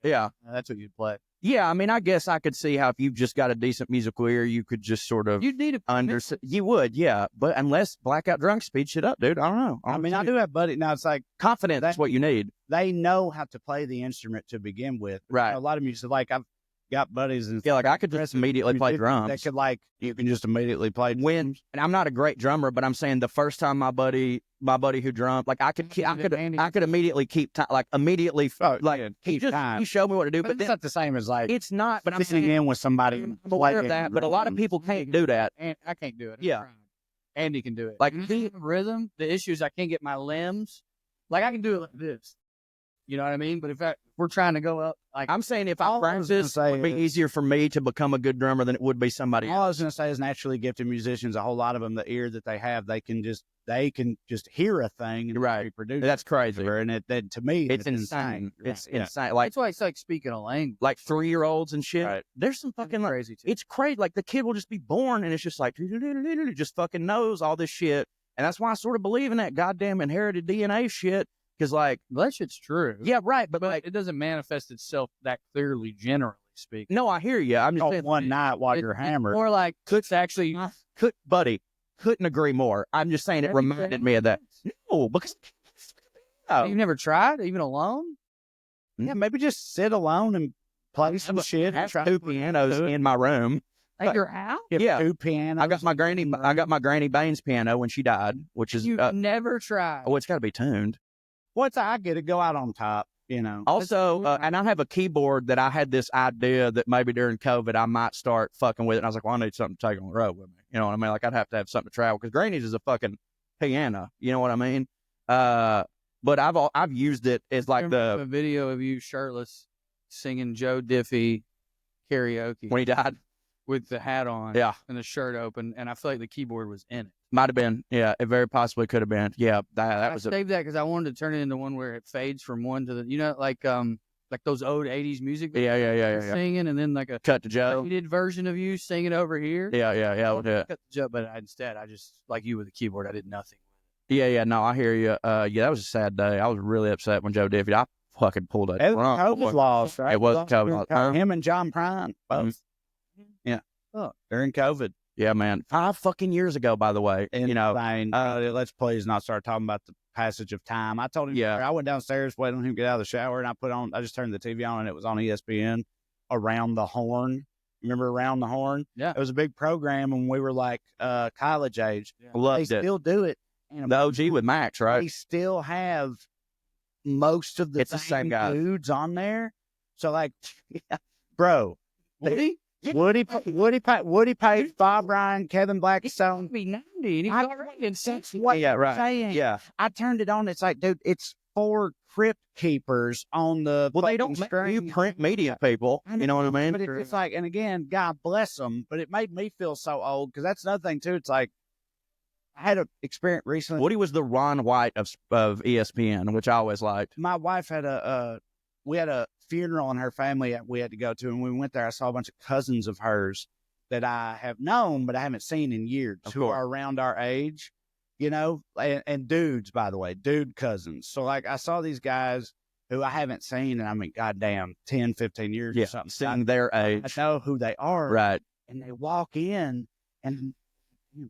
Yeah. That's what you'd play. Yeah, I mean, I guess I could see how if you've just got a decent musical ear, you could just sort of You'd need a understand. You would, yeah. But unless blackout drunk speed shit up, dude, I don't know. I mean, I do have buddies. Now, it's like Confidence is what you need. they know how to play the instrument to begin with. Right. A lot of music, like I've got buddies and Yeah, like I could just immediately play drums. That could you can just immediately play And I'm not a great drummer, but I'm saying the first time my buddy who drummed, like I could immediately keep time, like immediately, keep time. he showed me what to do, But but it's then not the same as like it's not. But I'm sitting saying in with somebody. I'm aware of that, but a lot of people can't do that. And I can't do it. Yeah. Andy can do it. Like, rhythm, the issue is I can't get my limbs. Like I can do it like this. You know what I mean? But if we're trying to go up, like I'm saying if I All I was gonna practice, say it would be is- easier for me to become a good drummer than it would be somebody All I else. was going to say is naturally gifted musicians. A whole lot of them, the ear that they have, they can just hear a thing and Right. reproduce. That's crazy. And that to me, It's insane. It's Yeah. insane. Like that's why it's like speaking a language. 3-year-olds and shit. Right. There's some fucking like, crazy too. it's crazy. Like the kid will just be born and it's just like just fucking knows all this shit. And that's why I sort of believe in that goddamn inherited DNA shit. Because like, That shit's true. yeah, right. But But like, it doesn't manifest itself that clearly, generally speaking. no, I hear you. I'm just saying, one night while It- you're it's hammered. More like it's actually couldn't agree more. I'm just saying it reminded me of that. No, because You've never tried, even alone? Yeah, maybe just sit alone and play some shit. I have Try 2 pianos in my room. Like your house? Yeah. 2 pianos. I got my granny Baines piano when she died, which is You've never tried. it's got to be tuned. What's I get to go out on top, you know. Also, and I have a keyboard that I had this idea that maybe during COVID I might start fucking with it. And I was like, well, I need something to take on the road with me. You know what I mean? Like I'd have to have something to travel because Granny's is a fucking piano. You know what I mean? But I've used it as like a video of you shirtless singing Joe Diffie karaoke when he died with the hat on, Yeah. and the shirt open, and I feel like the keyboard was in it. Might have been. Yeah, it very possibly could have been. Yeah, that I was saved that because I wanted to turn it into one where it fades from one to the, you know, like those old 80s music videos, Yeah. singing, and then like a Cut to Joe. faded version of you singing over here. Yeah. Cut to Joe, but instead I just, like you with the keyboard, I did nothing. Yeah. No, I hear you. Yeah, that was a sad day. I was really upset when Joe Diffie. I fucking pulled it. It was COVID loss, right? It was COVID loss. Him and John Prine, both. Yeah. Oh. During COVID. Yeah, man. 5 fucking years ago, by the way. And you know, let's please not start talking about the passage of time. I told him, I went downstairs waiting on him to get out of the shower, and I just turned the TV on, and it was on ESPN, Around the Horn. Remember Around the Horn? Yeah. It was a big program when we were like college age. Yeah. Loved they it. still do it. And the OG with Max, right? They still have most of the same guy. dudes on there. So like, bro. Woody Page, Bob Ryan, Kevin Blackstone. Be 90, and he's already in sex. Yeah, right. Saying. Yeah. I turned it on. It's like, dude, it's 4 crypt keepers on the. Well, they don't you print media people. You know what I mean? But it's like, and again, God bless them. But it made me feel so old because that's another thing too. It's like I had an experience recently. Woody was the Ron White of ESPN, which I always liked. My wife had we had a funeral in her family that we had to go to, and when we went there, I saw a bunch of cousins of hers that I have known but I haven't seen in years, who are around our age, you know, and dudes, by the way, dude cousins. So like I saw these guys who I haven't seen, and I mean, goddamn, 10, 15 years or something. Seeing their age. I know who they are. Right. And they walk in, and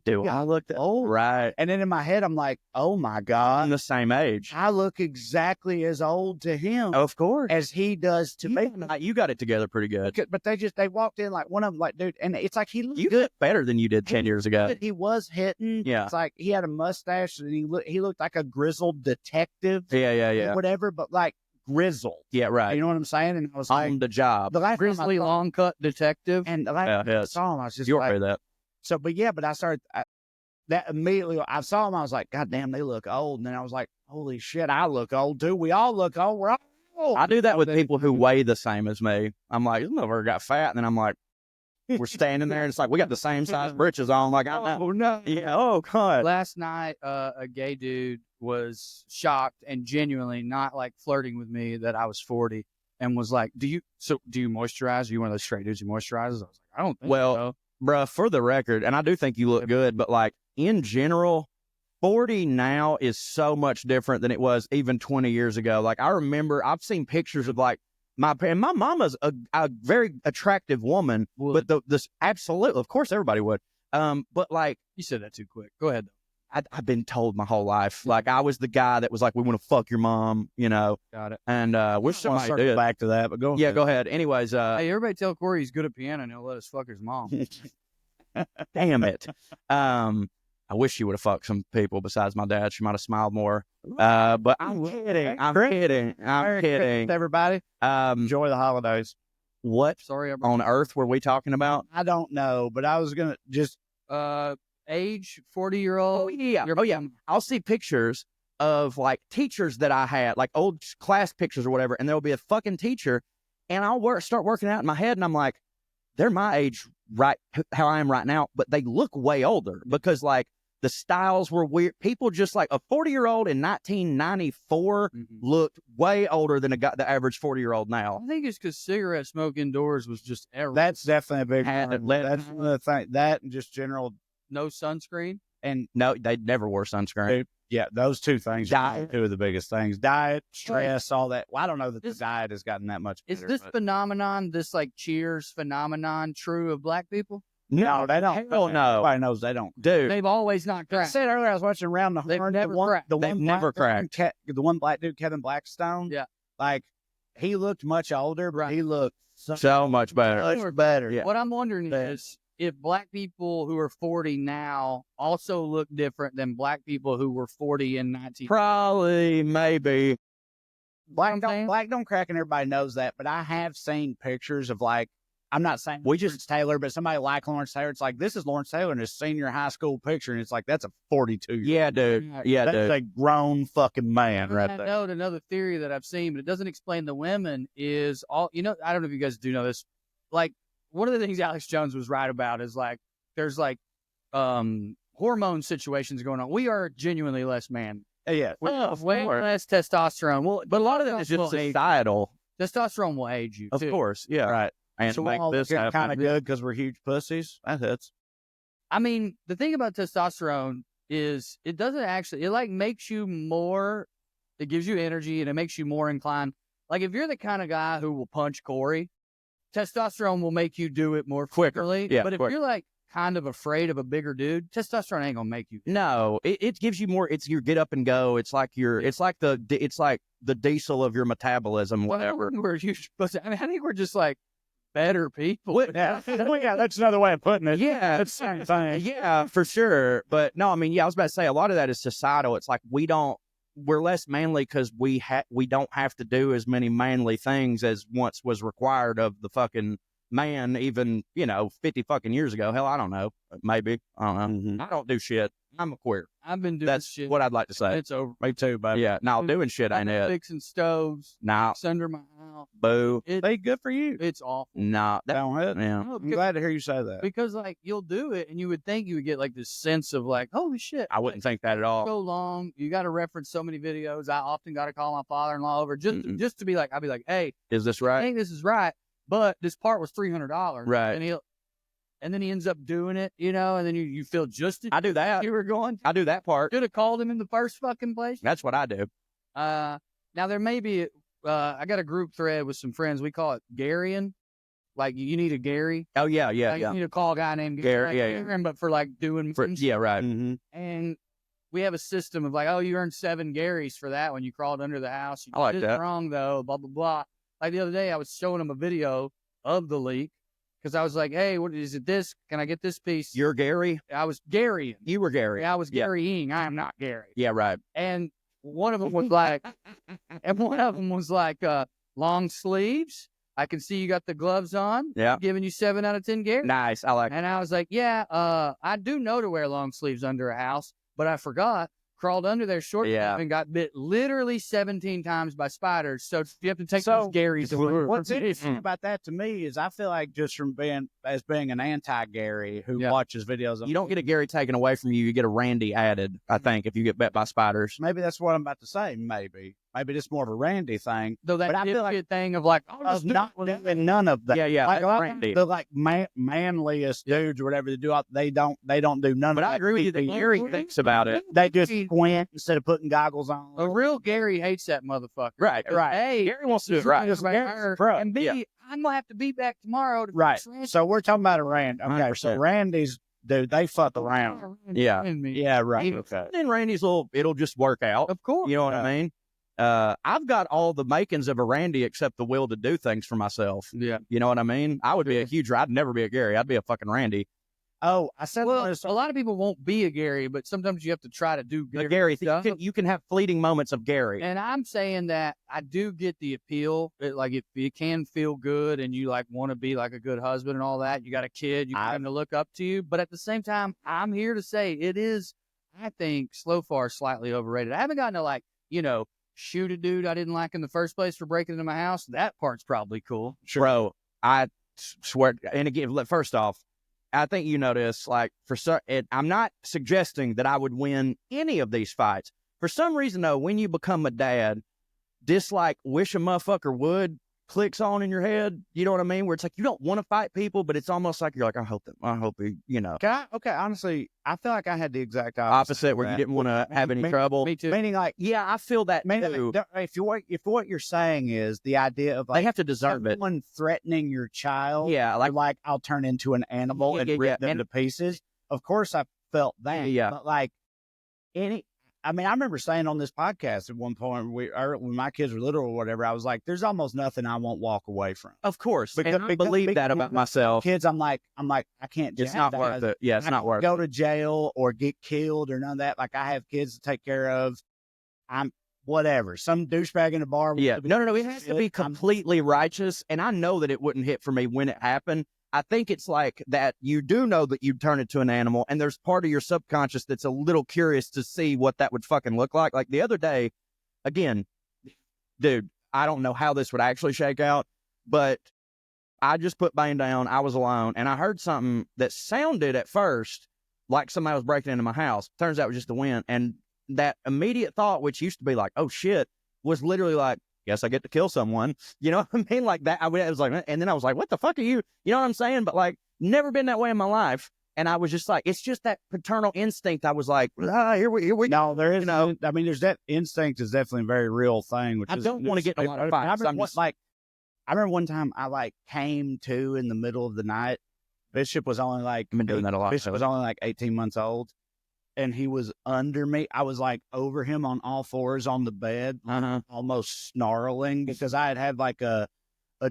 dude, I looked old. Right. And then in my head, I'm like, oh my God. I'm the same age. I look exactly as old to him. Of course. As he does to me. You got it together pretty good. But they walked in like one of them, like, dude, and it's like he looked good. Look better than you did 10 years ago. He was hitting. Yeah. It's like he had a mustache, and he looked like a grizzled detective. Yeah. Or whatever, but like grizzled. Yeah, right. You know what I'm saying? And I was like, on the job. The last grizzly long cut detective. And the last time I saw him, I was just You'll like, hear that. So, but yeah, but I started that immediately. I saw him, I was like, God damn, they look old. And then I was like, holy shit, I look old too. We all look old. We're all old. I do that with people who weigh the same as me. I'm like, this motherfucker got fat, and then I'm like, we're standing there, and it's like we got the same size britches on. Like, oh no, yeah, oh god. Last night, a gay dude was shocked and genuinely not like flirting with me that I was 40, and was like, do you moisturize? Are you one of those straight dudes who moisturizes? I was like, I don't think so. Bruh, for the record, and I do think you look good, but like in general, 40 now is so much different than it was even 20 years ago. Like I remember, I've seen pictures of like my mama's a very attractive woman, but this absolutely, of course, everybody would. But like you said that too quick. Go ahead. I've been told my whole life, like I was the guy that was like, we want to fuck your mom, you know. Got it. And wish somebody did. Back to that, but go ahead. Yeah, go ahead. Anyways, hey, everybody tell Corey he's good at piano and he'll let us fuck his mom. Damn it. I wish she would have fucked some people besides my dad. She might have smiled more. But I'm kidding. I'm kidding. Everybody, enjoy the holidays. What Sorry, on earth were we talking about? I don't know, but I was gonna just age 40-year-old. Oh yeah. I'll see pictures of like teachers that I had, like old class pictures or whatever, and there'll be a fucking teacher, and I'll start working out in my head, and I'm like, they're my age, right? How I am right now, but they look way older because like the styles were weird. People just like a 40-year-old in 1994 looked way older than the average 40-year-old now. I think it's because cigarette smoke indoors was just everywhere. That's definitely a big part. That's another thing. That and just general. No sunscreen? And no, they never wore sunscreen. Yeah, those two things are two of the biggest things. Diet, stress, all that. Well, I don't know that the diet has gotten that much better. Is this phenomenon, this like Cheers phenomenon, true of black people? No, they don't. Hell no. Everybody knows they don't. Dude. They've always not I cracked. said earlier I was watching Around the Horn. They've never cracked. The one black dude, Kevin Blackstone. Yeah. Like, he looked much older, but he looked so much better. Much better. Yeah. What I'm wondering is, if black people who are 40 now also look different than black people who were 40 in 19. Probably, maybe. Black don't crack, and everybody knows that. But I have seen pictures of like I'm not saying Lawrence Taylor, but somebody like Lawrence Taylor, it's like, this is Lawrence Taylor in his senior high school picture, and it's like, that's a 42. Yeah, dude. Yeah, That's dude. a grown fucking man right there. Note another theory that I've seen, but it doesn't explain the women is all, I don't know if you guys do know this. Like, one of the things Alex Jones was right about is like, there's like, hormone situations going on. We are genuinely less man. Yeah. Way less testosterone. Well, But a lot of that is just societal. Testosterone will age you. Of too. course, yeah. Right. And So make all this kind happen. of good because we're huge pussies. That hits. I mean, the thing about testosterone is it doesn't actually, it like makes you more, it gives you energy and it makes you more inclined. Like if you're the kind of guy who will punch Corey, testosterone will make you do it more quickly. Yeah, but if you're like kind of afraid of a bigger dude, testosterone ain't gonna make you. No, it gives you more. It's your get up and go. It's like the diesel of your metabolism, whatever. We're huge, but I think we're just like better people. Yeah. Yeah, that's another way of putting it. Yeah, That's the same thing. yeah, for sure. But no, I mean, yeah, I was about to say a lot of that is societal. It's like we're less manly because we don't have to do as many manly things as once was required of the fucking man, even 50 fucking years ago. Hell, I don't know. Maybe I don't know. Mm-hmm. I don't do shit. I'm a queer. I've been doing That's shit. what I'd like to say. It's over. Me too, baby. Yeah, no, doing shit I've ain't been it. fixing stoves. Nah, It's under my house. boo. Hey, good for you. It's awful. Nah, that, Don't hit. yeah. No, I'm glad to hear you say that. because like you'll do it and you would think you would get like this sense of like, holy shit. I wouldn't think that at all. So long. You got to reference so many videos. I often got to call my father-in-law over just to be like, I'll be like, hey, Is this I right? think this is right, but this part was $300. Right. And then he ends up doing it, and then you feel just as I do that. you were going. I do that part. Should have called him in the first fucking place. That's what I do. Now there may be, I got a group thread with some friends. We call it Garyon. Like you need a Gary. Oh yeah, yeah, Like, yeah. you need to call a guy named Gary, like, yeah, yeah. Gary, but for like doing things. Yeah, right. Mm-hmm. And we have a system of like, oh, you earned 7 Garys for that when you crawled under the house. You I like did that. it wrong though, blah blah blah. Like the other day, I was showing him a video of the leak because I was like, hey, what is it? This? Can I get this piece? You're Gary. I was Gary. You were Gary. I was Yeah. Garying. I am not Gary. Yeah, right. And one of them was like, long sleeves. I can see you got the gloves on. Yeah. Giving you 7 out of 10 Gary. Nice. I like. And I was like, yeah, I do know to wear long sleeves under a house, but I forgot. Crawled under their short Yeah. sleeve and got bit literally 17 times by spiders. So you have to take So, those Garys away. What's interesting about that to me is I feel like just from being an anti-Gary who Yeah. watches videos of You don't get a Gary taken away from you. You get a Randy added. I think if you get bit by spiders. maybe that's what I'm about to say. Maybe it's more of a Randy thing. Though that But I feel like- dipshit thing of like, oh, Of not doing none of that. Yeah, yeah. Like, That's Randy. the like manliest dudes or whatever they don't do none But of I that. agree with you. The Gary thinks about it. They just squint instead of putting goggles on. a real Gary hates that motherfucker. Right. Right. Hey, Gary wants to do it right. Just Gary's pro. and B, Yeah. I'm gonna have to be back tomorrow. To Right. fix Randy. So we're talking about a Randy. Okay, so 100%. Randy's dude, they fuck around. Yeah. Yeah, right. Okay. Then Randy's it'll just work out. Of course. You know what I mean? I've got all the makings of a Randy except the will to do things for myself. Yeah. You know what I mean? I would be a huge, I'd never be a Gary. I'd be a fucking Randy. Oh, I said Well, a lot of people won't be a Gary, but sometimes you have to try to do The Gary, stuff. you can have fleeting moments of Gary. And I'm saying that I do get the appeal. Like if it can feel good and you like want to be like a good husband and all that, you got a kid, you want them to look up to you. But at the same time, I'm here to say it is, I think, slow far slightly overrated. I haven't gotten to like, shoot a dude I didn't like in the first place for breaking into my house. That part's probably cool. Bro, I swear. And again, first off, I think you know this. Like I'm not suggesting that I would win any of these fights. For some reason, though, when you become a dad, wish a motherfucker would clicks on in your head. You know what I mean? Where it's like you don't want to fight people, but it's almost like you're like, I hope he, Okay, honestly, I feel like I had the exact opposite where of you that. didn't want to have any trouble. Me too. Meaning, like, Yeah, I feel that too. if what you're saying is the idea of They like have to deserve it. someone threatening your child, Yeah, like I'll turn into an animal Yeah, and yeah, rip yeah. them to pieces. Of course, I felt that. Yeah. But like I remember saying on this podcast at one point when my kids were little or whatever, I was like, "There's almost nothing I won't walk away from." Of course, Because- and I believe that about myself. Kids, I'm like, I can't. It's not worth it. Yeah, it's not worth it. Go to jail or get killed or none of that. Like I have kids to take care of. whatever. Some douchebag in a bar. Yeah. No. It has to be completely righteous. And I know that it wouldn't hit for me when it happened. I think it's like that you do know that you'd turn into an animal, and there's part of your subconscious that's a little curious to see what that would fucking look like. Like the other day, again, dude, I don't know how this would actually shake out, but I just put Bane down. I was alone, and I heard something that sounded at first like somebody was breaking into my house. Turns out it was just the wind. And that immediate thought, which used to be like, oh shit, was literally like, guess I get to kill someone. You know what I mean? Like that. I was like, and then I was like, what the fuck are you? You know what I'm saying? But like, never been that way in my life. And I was just like, it's just that paternal instinct. I was like, here we No, there is, you know, I mean, there's that instinct is definitely a very real thing. Which I don't want to get in a lot of fights. I remember one time I like came to in the middle of the night. Bishop was only like, I've been doing that a lot. Bishop was only like 18 months old. And he was under me. I was like over him on all fours on the bed, almost snarling because I had like a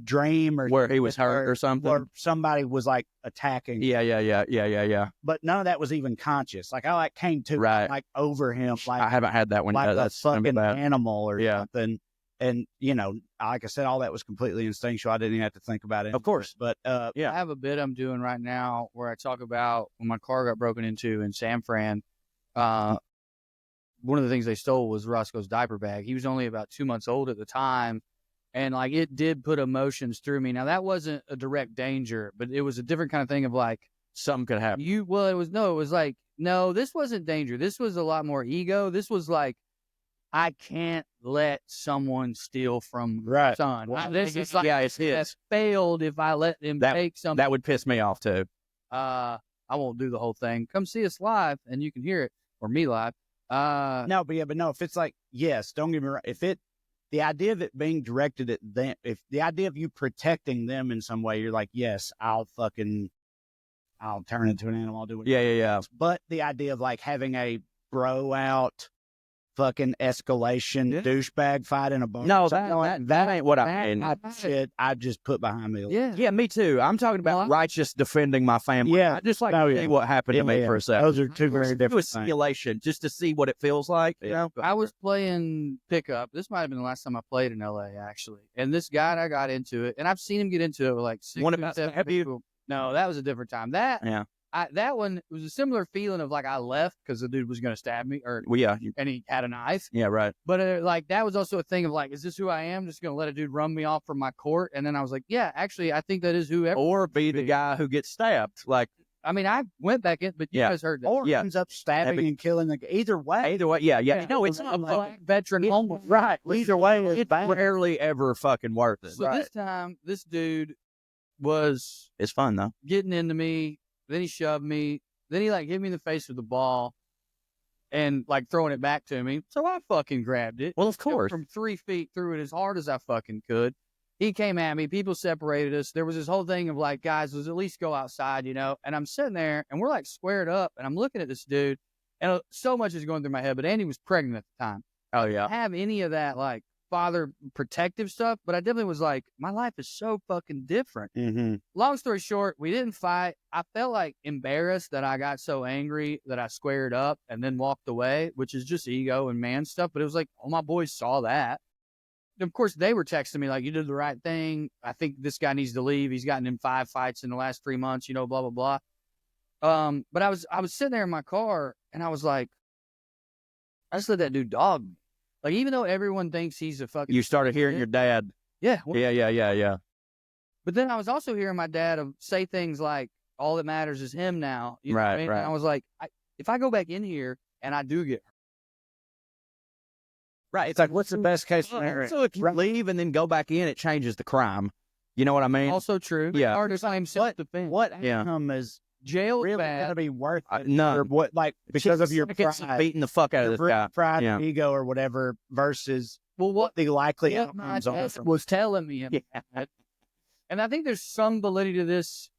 dream or where he was hurt or something, or somebody was like attacking. Yeah. But none of that was even conscious. Like I like came to like over him. Like I haven't had that one. Like That's a fucking animal or something. And you know, like I said, all that was completely instinctual. I didn't even have to think about it. Of course. But I have a bit I'm doing right now where I talk about when my car got broken into in San Fran. One of the things they stole was Roscoe's diaper bag. He was only about 2 months old at the time. And like, it did put emotions through me. Now that wasn't a direct danger, but it was a different kind of thing of like, something could happen. it was like, no, this wasn't danger. This was a lot more ego. This was like, I can't let someone steal from my son. Well, This is like, it's his. failed if I let them take something. That would piss me off too. I won't do the whole thing. Come see us live and you can hear it, or me live. No, if it's like, yes, don't get me wrong. The idea of it being directed at them, if the idea of you protecting them in some way, you're like, yes, I'll turn into an animal. I'll do it. Yeah. But the idea of like having a bro out fucking escalation douchebag fight in a bar. No, that ain't what I mean. Shit, I just put behind me. Yeah, me too. I'm talking about righteous defending my family. Yeah. I just like to see what happened to me for a second. Those are two very different Do a simulation just to see what it feels like. You know? I was playing pickup. This might have been the last time I played in LA, actually. And this guy, I got into it, and I've seen him get into it with like 6 or 7 people. No, that was a different time. That one was a similar feeling of like I left because the dude was going to stab me, and he had a knife. Yeah, right. But like that was also a thing of like, is this who I am? Just going to let a dude run me off from my court? And then I was like, yeah, actually, I think that is whoever. Or be the guy who gets stabbed. Like, I mean, I went back in, but you guys heard that. Or ends up stabbing and killing either way. Yeah. No, it's not like veteran homeless. Right. Either way, it's rarely ever fucking worth it. So this time, this dude was. It's fun though. Getting into me. Then he shoved me. Then he like hit me in the face with the ball and like throwing it back to me. So I fucking grabbed it. Well, of course. From 3 feet, threw it as hard as I fucking could. He came at me. People separated us. There was this whole thing of like, guys, let's at least go outside, you know? And I'm sitting there and we're like squared up and I'm looking at this dude and so much is going through my head, but Andy was pregnant at the time. Oh, yeah. I didn't have any of that like father protective stuff, but I definitely was like, my life is so fucking different. Mm-hmm. Long story short, we didn't fight. I felt like embarrassed that I got so angry that I squared up and then walked away, which is just ego and man stuff. But it was like, all my boys saw that. Of course, they were texting me like, you did the right thing. I think this guy needs to leave. He's gotten in 5 fights in the last 3 months, you know, blah, blah, blah. But I was sitting there in my car and I was like, I just let that dude dog me. Like, even though everyone thinks he's a fucking... You started hearing your dad. Yeah. Yeah. But then I was also hearing my dad say things like, all that matters is him now. You know what I mean? And I was like, if I go back in here and I do get hurt. Right. It's like, what's the best case scenario? So if you leave and then go back in, it changes the crime. You know what I mean? Also true. Yeah. Hard to claim self-defense. What outcome is jail really bad. going to be worth it? None. What, like, because of your pride, beating the fuck out of this guy. Pride, ego, or whatever, versus what the likely outcomes are. Was telling me. Yeah. And I think there's some validity to this,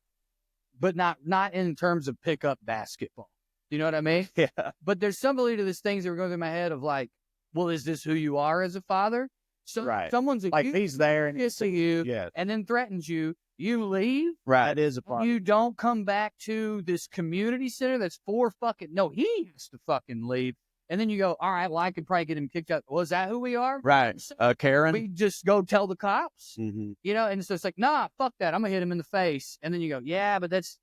but not in terms of pickup basketball. You know what I mean? Yeah. But there's some validity to these things that were going through my head of like, well, is this who you are as a father? So someone's like he's there and kissing you, and then threatens you. You leave. Right. That is a part. You don't come back to this community center that's he has to fucking leave And then you go, all right, well, I could probably get him kicked out. Was that who we are? Right. Karen. We just go tell the cops, Mm-hmm. you know? And so it's like, nah, fuck that. I'm going to hit him in the face. And then you go, yeah, but that's,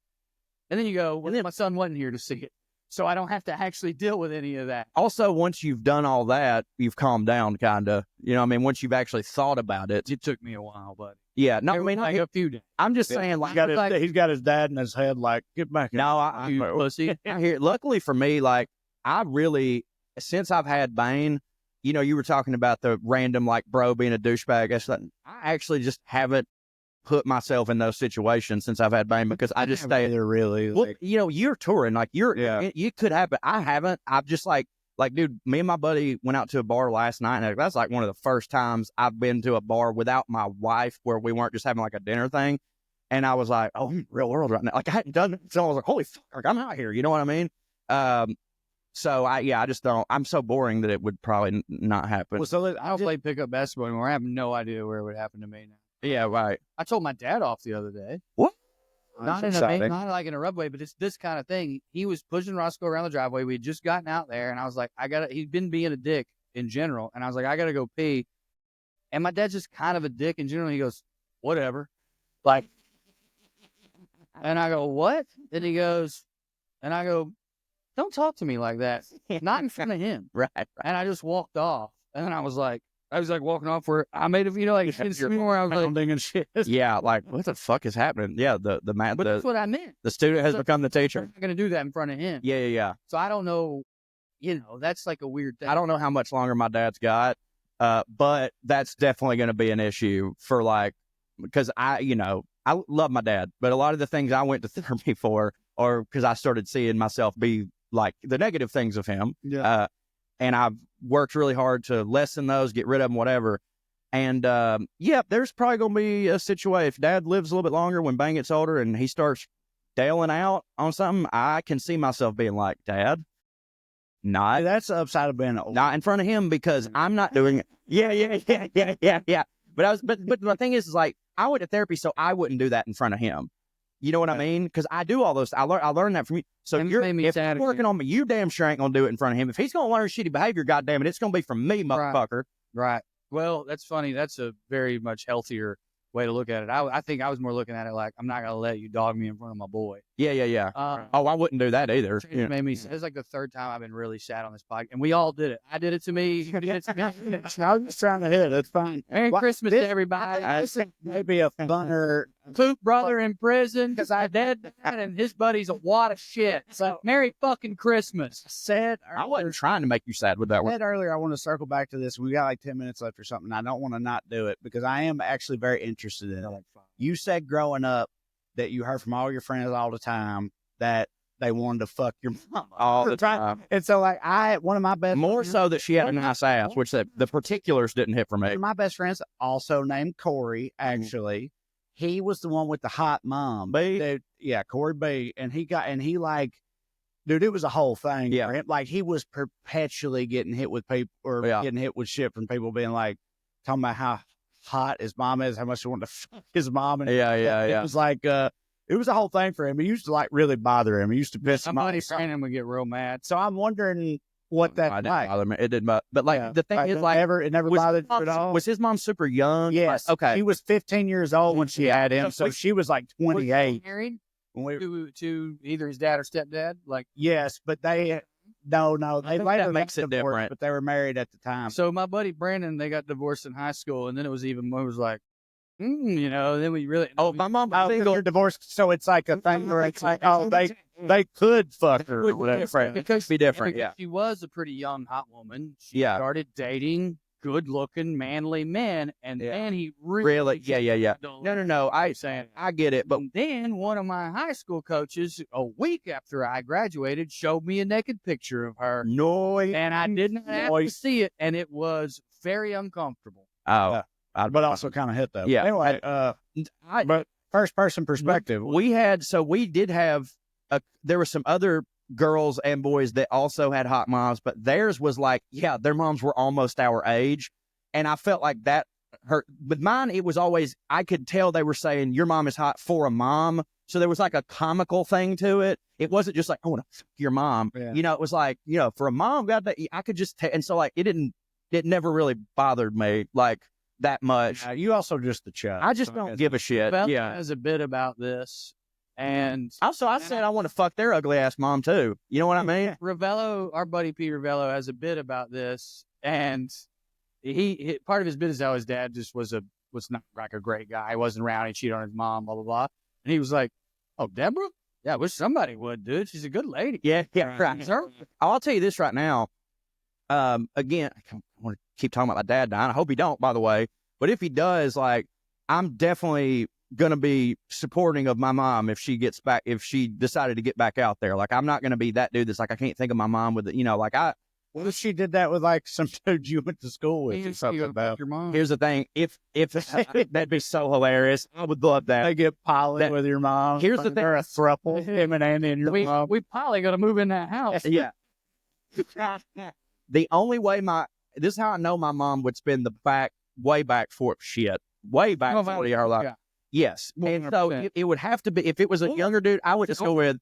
and then you go, well, my son wasn't here to see it. So I don't have to actually deal with any of that. Also, once you've done all that, you've calmed down, kind of. You know what I mean? Once you've actually thought about it. It took me a while, but Yeah. No, I mean, like a few days. I'm just saying, like, He's got his dad in his head, like, get back in. no, You pussy. I hear. Luckily for me, like, I really, since I've had Bane, you know, you were talking about the random, like, bro being a douchebag. I actually just haven't put myself in those situations since I've had Bane because I just stay there really. Well, you know, you're touring, like you could happen. I haven't. I've just like, dude, me and my buddy went out to a bar last night, and that's like one of the first times I've been to a bar without my wife where we weren't just having like a dinner thing. And I was like, oh, I'm in the real world right now. Like I hadn't done it. So I was like, holy fuck, like, I'm out here. You know what I mean? So I just don't, I'm so boring that it would probably not happen. Well, so I don't play pickup basketball anymore. I have no idea where it would happen to me now. Yeah, right. I told my dad off the other day. What? Not like in a rub way, but it's this kind of thing. He was pushing Roscoe around the driveway. We had just gotten out there, and I was like, he's been being a dick in general. And I was like, I got to go pee. And my dad's just kind of a dick in general. He goes, whatever. Like, and I go, what? And he goes, and I go, don't talk to me like that. Not in front of him. Right. And I just walked off. And then I was like walking off where I made it, you know, like where I was like, and shit. Yeah, like what the fuck is happening? Yeah, the man, but that's what I meant. The student has become the teacher. I'm not gonna do that in front of him. Yeah. So I don't know, you know, that's like a weird thing. I don't know how much longer my dad's got, but that's definitely going to be an issue for like, because I love my dad, but a lot of the things I went to therapy for, or because I started seeing myself be like the negative things of him. Yeah. And I've worked really hard to lessen those, get rid of them, whatever. And, there's probably going to be a situation. If dad lives a little bit longer, when Bang gets older and he starts dailing out on something, I can see myself being like, Dad, not. That's the upside of being old. Not in front of him because I'm not doing it. Yeah. But the thing is like, I went to therapy so I wouldn't do that in front of him. You know what I mean? Because I do all those. I learned that from you. So if you're working on me, you damn sure ain't gonna do it in front of him. If he's gonna learn shitty behavior, goddamn it, it's gonna be from me, motherfucker. Right. Well, that's funny. That's a very much healthier way to look at it. I think I was more looking at it like, I'm not gonna let you dog me in front of my boy. Yeah. I wouldn't do that either. It made me. It's like the third time I've been really sad on this podcast, and we all did it. I did it to me. You did it to me. I was just trying to hit it. That's fine. Merry Christmas to everybody. Maybe a funner Poop brother in prison because I did that, and his buddy's a wad of shit. So Merry fucking Christmas. I wasn't trying to make you sad with that one. I said earlier, I want to circle back to this. We got like 10 minutes left or something. I don't want to not do it because I am actually very interested in it. You said growing up that you heard from all your friends all the time that they wanted to fuck your mama all the time. And so like one of my best more friends, so that she had a nice ass, which the particulars didn't hit for me. one of my best friends, also named Corey, actually, he was the one with the hot mom. B? Yeah, Corey B. And he like, dude, it was a whole thing. Yeah. For him. Like he was perpetually getting hit with people or getting hit with shit from people being like, talking about how hot his mom is, how much he wanted to fuck his mom. And Yeah. It was like, it was a whole thing for him. It used to like really bother him. It used to piss him off. Somebody Brandon would get real mad. So I'm wondering what that's It didn't like. bother me. It didn't, but like the thing is, like, it never bothered you at all. Was his mom super young? Yes. Okay. He was 15 years old when she had him, so she was like 28. Married When we, to either his dad or stepdad? Like, yes, but they they later makes it divorced, different. but they were married at the time. so my buddy Brandon, they got divorced in high school, and then it was even more was like, you know, then we really. Oh, my mom was single. You're divorced, so it's like a thing where it's like, oh, they could fuck her or whatever. It could be different. Because Yeah. she was a pretty young hot woman. She Yeah. started dating good-looking, manly men, and then he Really? Yeah. No. I get it, but And then one of my high school coaches, a week after I graduated, showed me a naked picture of her, and I didn't have to see it, and it was very uncomfortable. But also kind of hit though. Yeah. Anyway, but first person perspective. We did have there were some other girls and boys that also had hot moms, but theirs was like, their moms were almost our age. And I felt like that hurt. With mine, it was always, I could tell they were saying your mom is hot for a mom, So there was like a comical thing to it. It wasn't just like, I want to fuck your mom. Yeah. You know, it was like, you know, for a mom, I could just, and so like, it never really bothered me like that much. You also just the chub. I just don't give a shit. Bella Yeah. has a bit about this. And Also, I said I want to fuck their ugly ass mom too. You know what I mean? Ravello, our buddy Pete Ravello, has a bit about this. And he part of his bit is how his dad just was not like a great guy. He wasn't around. He cheated on his mom, blah, blah, blah. And he was like, oh, Deborah? Yeah, I wish somebody would, dude. She's a good lady. Yeah, right. I'll tell you this right now. Again, I want to keep talking about my dad dying. I hope he don't, by the way. But if he does, like, I'm definitely going to be supporting of my mom if she decided to get back out there. Like, I'm not going to be that dude that's like, I can't think of my mom with it. You know, like what if she did that with like some dude you went to school with or something about? Your mom. Here's the thing. If that'd be so hilarious. I would love that. They get pilot with your mom. Here's the thing. They're a throuple, him and Andy and your mom. We probably going to move in that house. Yeah. The only way this is how I know my mom would spend the way back for shit. Way back 40 her life. Yeah. Yes. And 100%. so it would have to be, if it was a younger dude, I would just go with,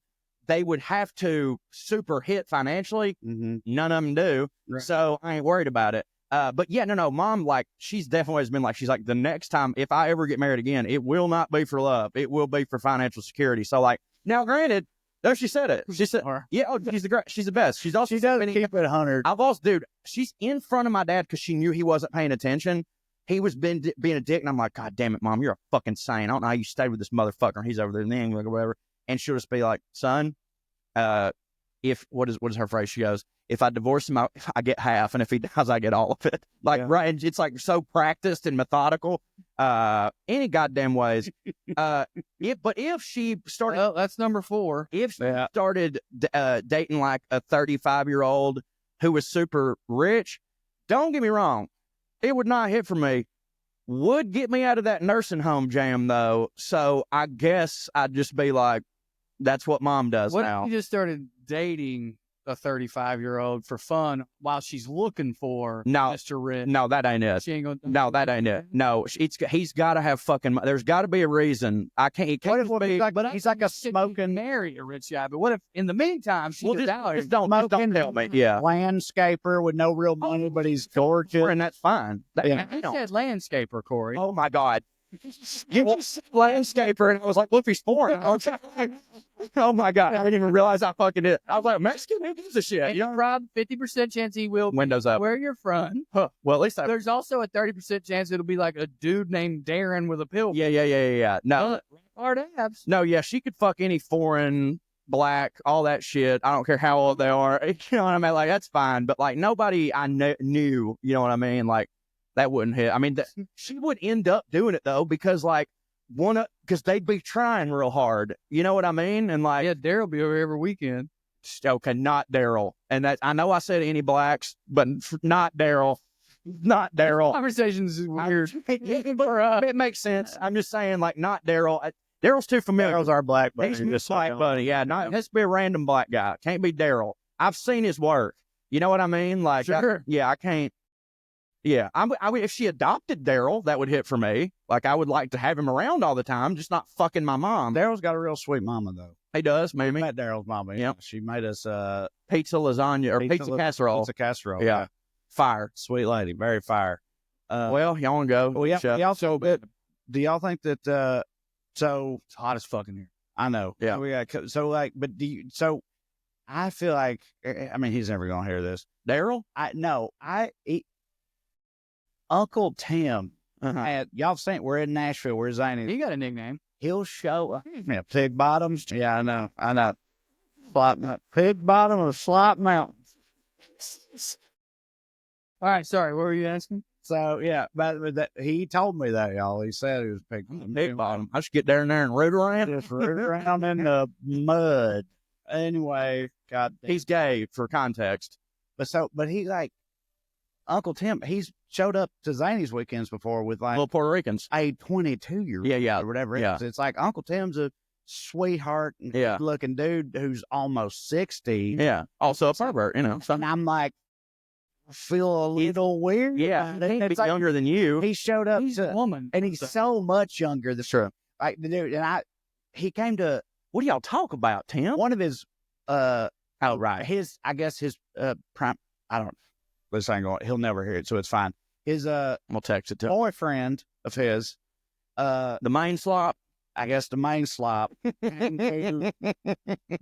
they would have to super hit financially. Mm-hmm. None of them do. Right. So I ain't worried about it. But yeah, no, mom, like, she's definitely always been like, she's like, the next time, if I ever get married again, it will not be for love. It will be for financial security. So like, now granted, there she said it. She said, yeah, oh, she's the best. She does keep it 100. I've also, dude, she's in front of my dad because she knew he wasn't paying attention. He was being a dick, and I'm like, God damn it, Mom, you're a fucking saint. I don't know how you stayed with this motherfucker, and he's over there in England or whatever. And she'll just be like, son, what is her phrase? She goes, if I divorce him, I get half, and if he dies, I get all of it. Like, yeah. Right? And it's like so practiced and methodical. Any goddamn ways. But if she started, well, that's number 4. If she started dating like a 35-year-old who was super rich, don't get me wrong, it would not hit for me. Would get me out of that nursing home jam though. So I guess I'd just be like, that's what Mom does now. What if you just started dating a 35-year-old for fun while she's looking for Mr. Rich? No, that ain't it. She ain't gonna. No, that ain't it. No, he's got to have fucking. There's got to be a reason. I can't. He can't what if be. But he's like a smoking. Marry a rich guy. But what if in the meantime she's just don't tell me. Yeah, landscaper with no real money, but he's gorgeous, and that's fine. I said landscaper, Corey. Oh my God. You was landscaper, and I was like, "Look, he's foreign." I was like, oh my God, I didn't even realize I fucking did. I was like, Mexican, who gives a shit? You know, Rob, 50% chance he will. Windows up. Where you're from. Huh. Well, at least there's also a 30% chance it'll be like a dude named Darren with a pill. Yeah. No, hard abs. No, yeah, she could fuck any foreign, black, all that shit. I don't care how old they are. You know what I mean? Like, that's fine. But like, nobody I knew. You know what I mean? Like, that wouldn't hit. I mean, she would end up doing it though, because like because they'd be trying real hard. You know what I mean? And like, yeah, Daryl be over every weekend. Okay, not Daryl. And that, I know I said any blacks, but not Daryl. Not Daryl. Conversations is weird. It makes sense. I'm just saying, like, not Daryl. Daryl's too familiar. Daryl's our black buddy. He's just black buddy. Yeah, it has to be a random black guy. Can't be Daryl. I've seen his work. You know what I mean? Like, sure. I can't. Yeah, I would, if she adopted Daryl, that would hit for me. Like, I would like to have him around all the time, just not fucking my mom. Daryl's got a real sweet mama, though. He does, maybe. I met Daryl's mama. Yeah, she made us pizza lasagna or pizza casserole. Pizza casserole. Yeah. Fire. Sweet lady, very fire. Well, y'all want to go? Well, yeah. Also, do y'all think that? So it's hot as fucking here. I know. Yeah. So like, but so I feel like, I mean, he's never gonna hear this. Daryl? Uncle Tim. Y'all seen, we're in Nashville. We're Zany. He got a nickname. He'll show yeah, Pig Bottoms. Yeah, I know. Pig Bottom of Slop Mountain. All right, sorry. What were you asking? So yeah, but he told me that, y'all. He said he was Pig Bottom. I should get down there and root around. Just root around in the mud. Anyway, he's gay for context. But he like Uncle Tim. He's showed up to Zany's weekends before with like little Puerto Ricans, a 22-year-old, or whatever. Yeah, it's like Uncle Tim's a sweetheart, looking dude who's almost 60. Yeah, also a pervert, you know. And I'm like, I feel a little weird. Yeah, he's like, younger than you. He showed up. He's a woman, and he's so much younger. That's true. Like the dude, and he came to What do y'all talk about, Tim? one of his Oh, right. his I guess his prime I don't this ain't going he'll never hear it, so it's fine. His I'm gonna text it to him. boyfriend of his, The main slop. I guess the main slop,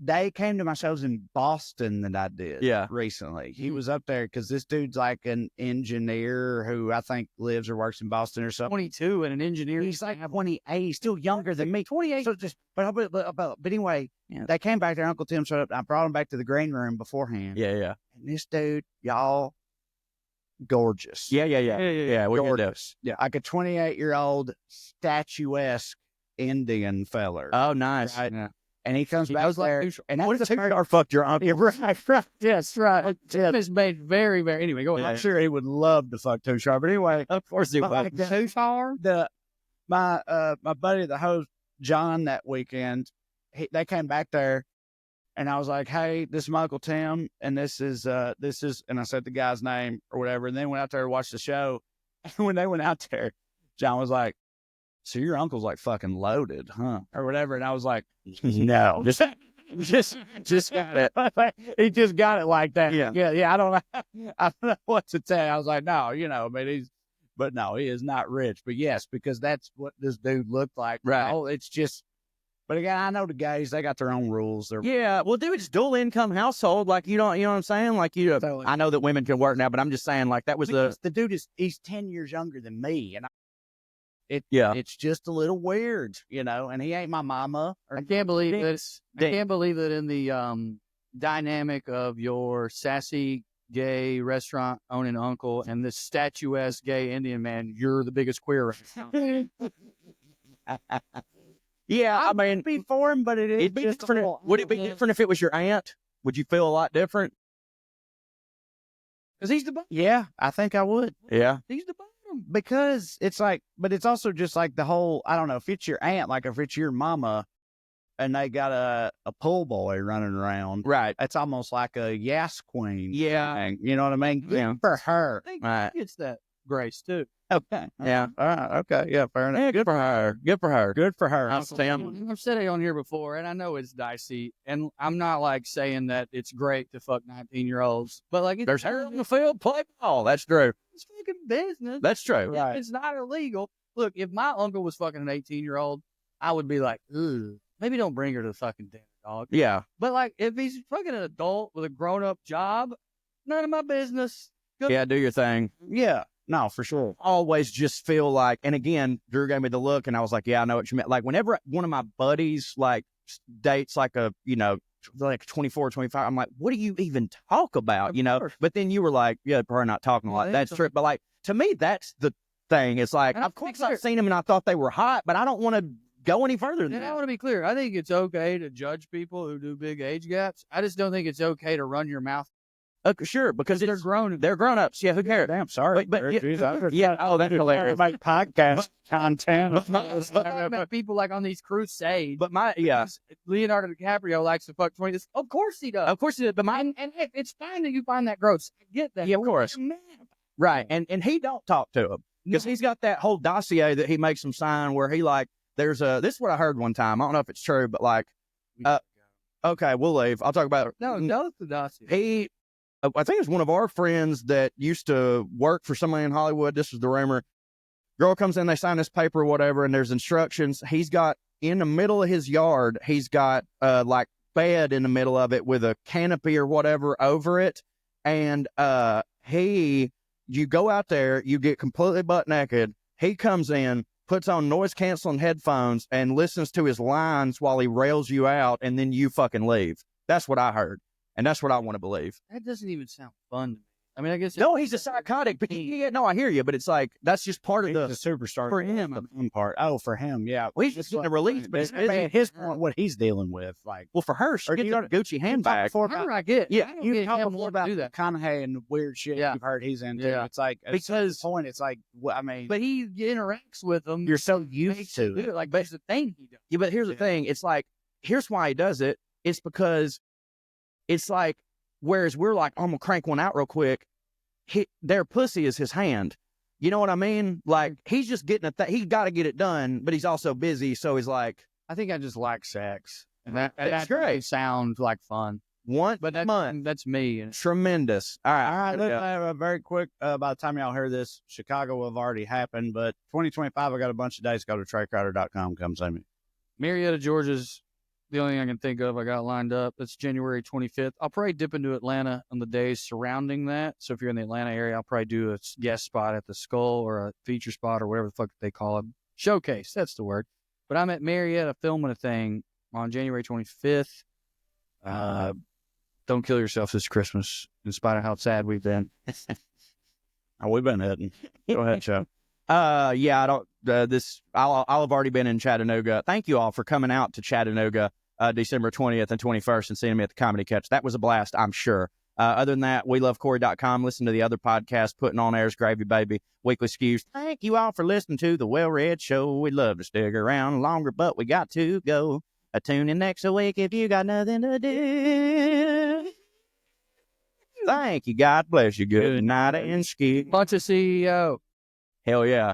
they came to my shows in Boston that I did Yeah. recently. He was up there because this dude's like an engineer who I think lives or works in Boston or something. 22 and an engineer. He's like 28. He's still younger than me. 28. So just, but anyway, Yeah. they came back there. Uncle Tim showed up. I brought him back to the green room beforehand. Yeah, yeah. And this dude, y'all, gorgeous. Yeah. Yeah, yeah, Yeah, we can do. Gorgeous. Yeah. Like a 28-year-old statuesque Indian feller. Oh, nice. Right. Yeah. And he comes He back knows like there. two- And that's What the if first, Tushar fucked your uncle? yeah, right. Yes, right. Tim is made very, very. Anyway, go I'm ahead. sure he would love to fuck Tushar. But anyway, Of course he but would. like the- Tushar? my buddy, the host, John, that weekend, they came back there, and I was like, "Hey, this is my Uncle Tim, and this is," and I said the guy's name or whatever, and then went out there to watch the show. And when they went out there, John was like, "So your uncle's like fucking loaded, huh?" Or whatever, and I was like, "No, just got it." He just got it like that. Yeah. yeah. I don't know what to tell you. I was like, "No, I mean, but no, he is not rich. But yes, because that's what this dude looked like. Right. Oh, it's just, but again, I know the guys, they got their own rules. They're, Yeah, well, dude, it's dual income household. Like, you know what I'm saying? Like, Totally. I know that women can work now, but I'm just saying, like, that was because the dude he's 10 years younger than me. And yeah. it's just a little weird, and he ain't my mama. I can't believe that. I Ding. can't believe that in the dynamic of your sassy gay restaurant owning uncle and this statuesque gay Indian man, you're the biggest queer right now. Yeah, I mean, be for him, but it'd be different. Would it be different if it was your aunt? Would you feel a lot different? Because he's the bottom. Yeah, I think I would. Yeah. He's the bottom. Because it's like, but it's also just like the whole, I don't know, if it's your aunt, like if it's your mama and they got a pool boy running around, Right. it's almost like a yes queen. Yeah. thing, you know what I mean? Good Yeah. for her. I think Right. he gets that grace too. Okay. Yeah. All right. Okay. Yeah. Fair enough. Yeah, good for her. Good for her. Good for her. I'll stand. I've said it on here before, and I know it's dicey, and I'm not like saying that it's great to fuck 19-year-olds, but like There's hair on the field, play ball. That's true. it's fucking business. That's true. Right. It's not illegal. Look, if my uncle was fucking an 18-year-old, I would be like, ugh, maybe don't bring her to the fucking dinner, dog. Yeah. But like, if he's fucking an adult with a grown-up job, none of my business. Good. Yeah, do your thing. Yeah. No, for sure. Always just feel like, and again, Drew gave me the look, and I was like, yeah, I know what you meant. Like, whenever one of my buddies, like, dates like a, like 24, 25, I'm like, what do you even talk about, Of course. But then you were like, yeah, probably not talking a Yeah, lot. I That's think so. true. But like, to me, that's the thing. It's like, And of course I've seen them and I thought they were hot, but I don't want to go any further than And I that. want to be clear. I think it's okay to judge people who do big age gaps. I just don't think it's okay to run your mouth. Sure, because They're grown. They're grown ups. Yeah, who cares? Damn, sorry. But yeah, Jeez, I was yeah, oh, that's hilarious. make podcast content. I'm talking about people like on these crusades. But yeah, Leonardo DiCaprio likes to fuck 20. Of course he does. of course it is. But And hey, it's fine that you find that gross. I get that. Yeah, of course. Man, right. And he don't talk to him because he's got that whole dossier that he makes him sign where he like, this is what I heard one time. I don't know if it's true, but like, okay, we'll leave. I'll talk about it. no, the dossier. I think it's one of our friends that used to work for somebody in Hollywood. This was the rumor. Girl comes in, they sign this paper or whatever, and there's instructions. He's got in the middle of his yard, he's got like bed in the middle of it with a canopy or whatever over it. And you go out there, you get completely butt naked. He comes in, puts on noise canceling headphones and listens to his lines while he rails you out, and then you fucking leave. That's what I heard. And that's what I want to believe. That doesn't even sound fun to me. I mean, I guess. No, he's a psychotic, but no, I hear you, but it's like, that's just part of He's the, a superstar for him. The fun part. Oh, for him, yeah. Well, he's just getting a release, but it's I mean, his point, what he's dealing with, like. well, for her, she Or gets you a Gucci handbag. Her, I get. Yeah, I don't You get talk him more wanting to about do that. McConaughey and the weird shit Yeah. you've heard he's into. Yeah. It's like, Because- the point, it's like, I mean, But he interacts with them. you're so used to it. Like, that's the thing he does. Yeah, but here's the thing. It's like, here's why he does it. It's because it's like, whereas we're like, I'm going to crank one out real quick. Their pussy is his hand. You know what I mean? Like, he's just getting he got to get it done, but he's also busy. So he's like, I think I just like sex. And that That's great. Sounds like fun. One But that's me. And tremendous. All right. All right, let's have a very quick. By the time y'all hear this, Chicago will have already happened. But 2025, I got a bunch of dates. Go to TreyCrowder.com. Come see me. Marietta, Georgia's the only thing I can think of I got lined up. That's January 25th. I'll probably dip into Atlanta on the days surrounding that. So if you're in the Atlanta area, I'll probably do a guest spot at the Skull or a feature spot or whatever the fuck they call it. Showcase, that's the word. But I'm at Marietta filming a thing on January 25th. Don't kill yourself this Christmas, in spite of how sad we've been. Oh, we've been hitting. Go ahead, Joe. Yeah, I don't. I'll have already been in Chattanooga. Thank you all for coming out to Chattanooga, December 20th and 21st, and seeing me at the Comedy Catch. That was a blast, I'm sure. Other than that, WeLoveCorey.com. Listen to the other podcasts, Putting on Air's Gravy Baby, Weekly Skews. Thank you all for listening to the WellRED Show. We'd love to stick around longer, but we got to go. Tune in next week if you got nothing to do. Thank you. God bless you. Good night and ski. Bunch of CEO. Hell yeah.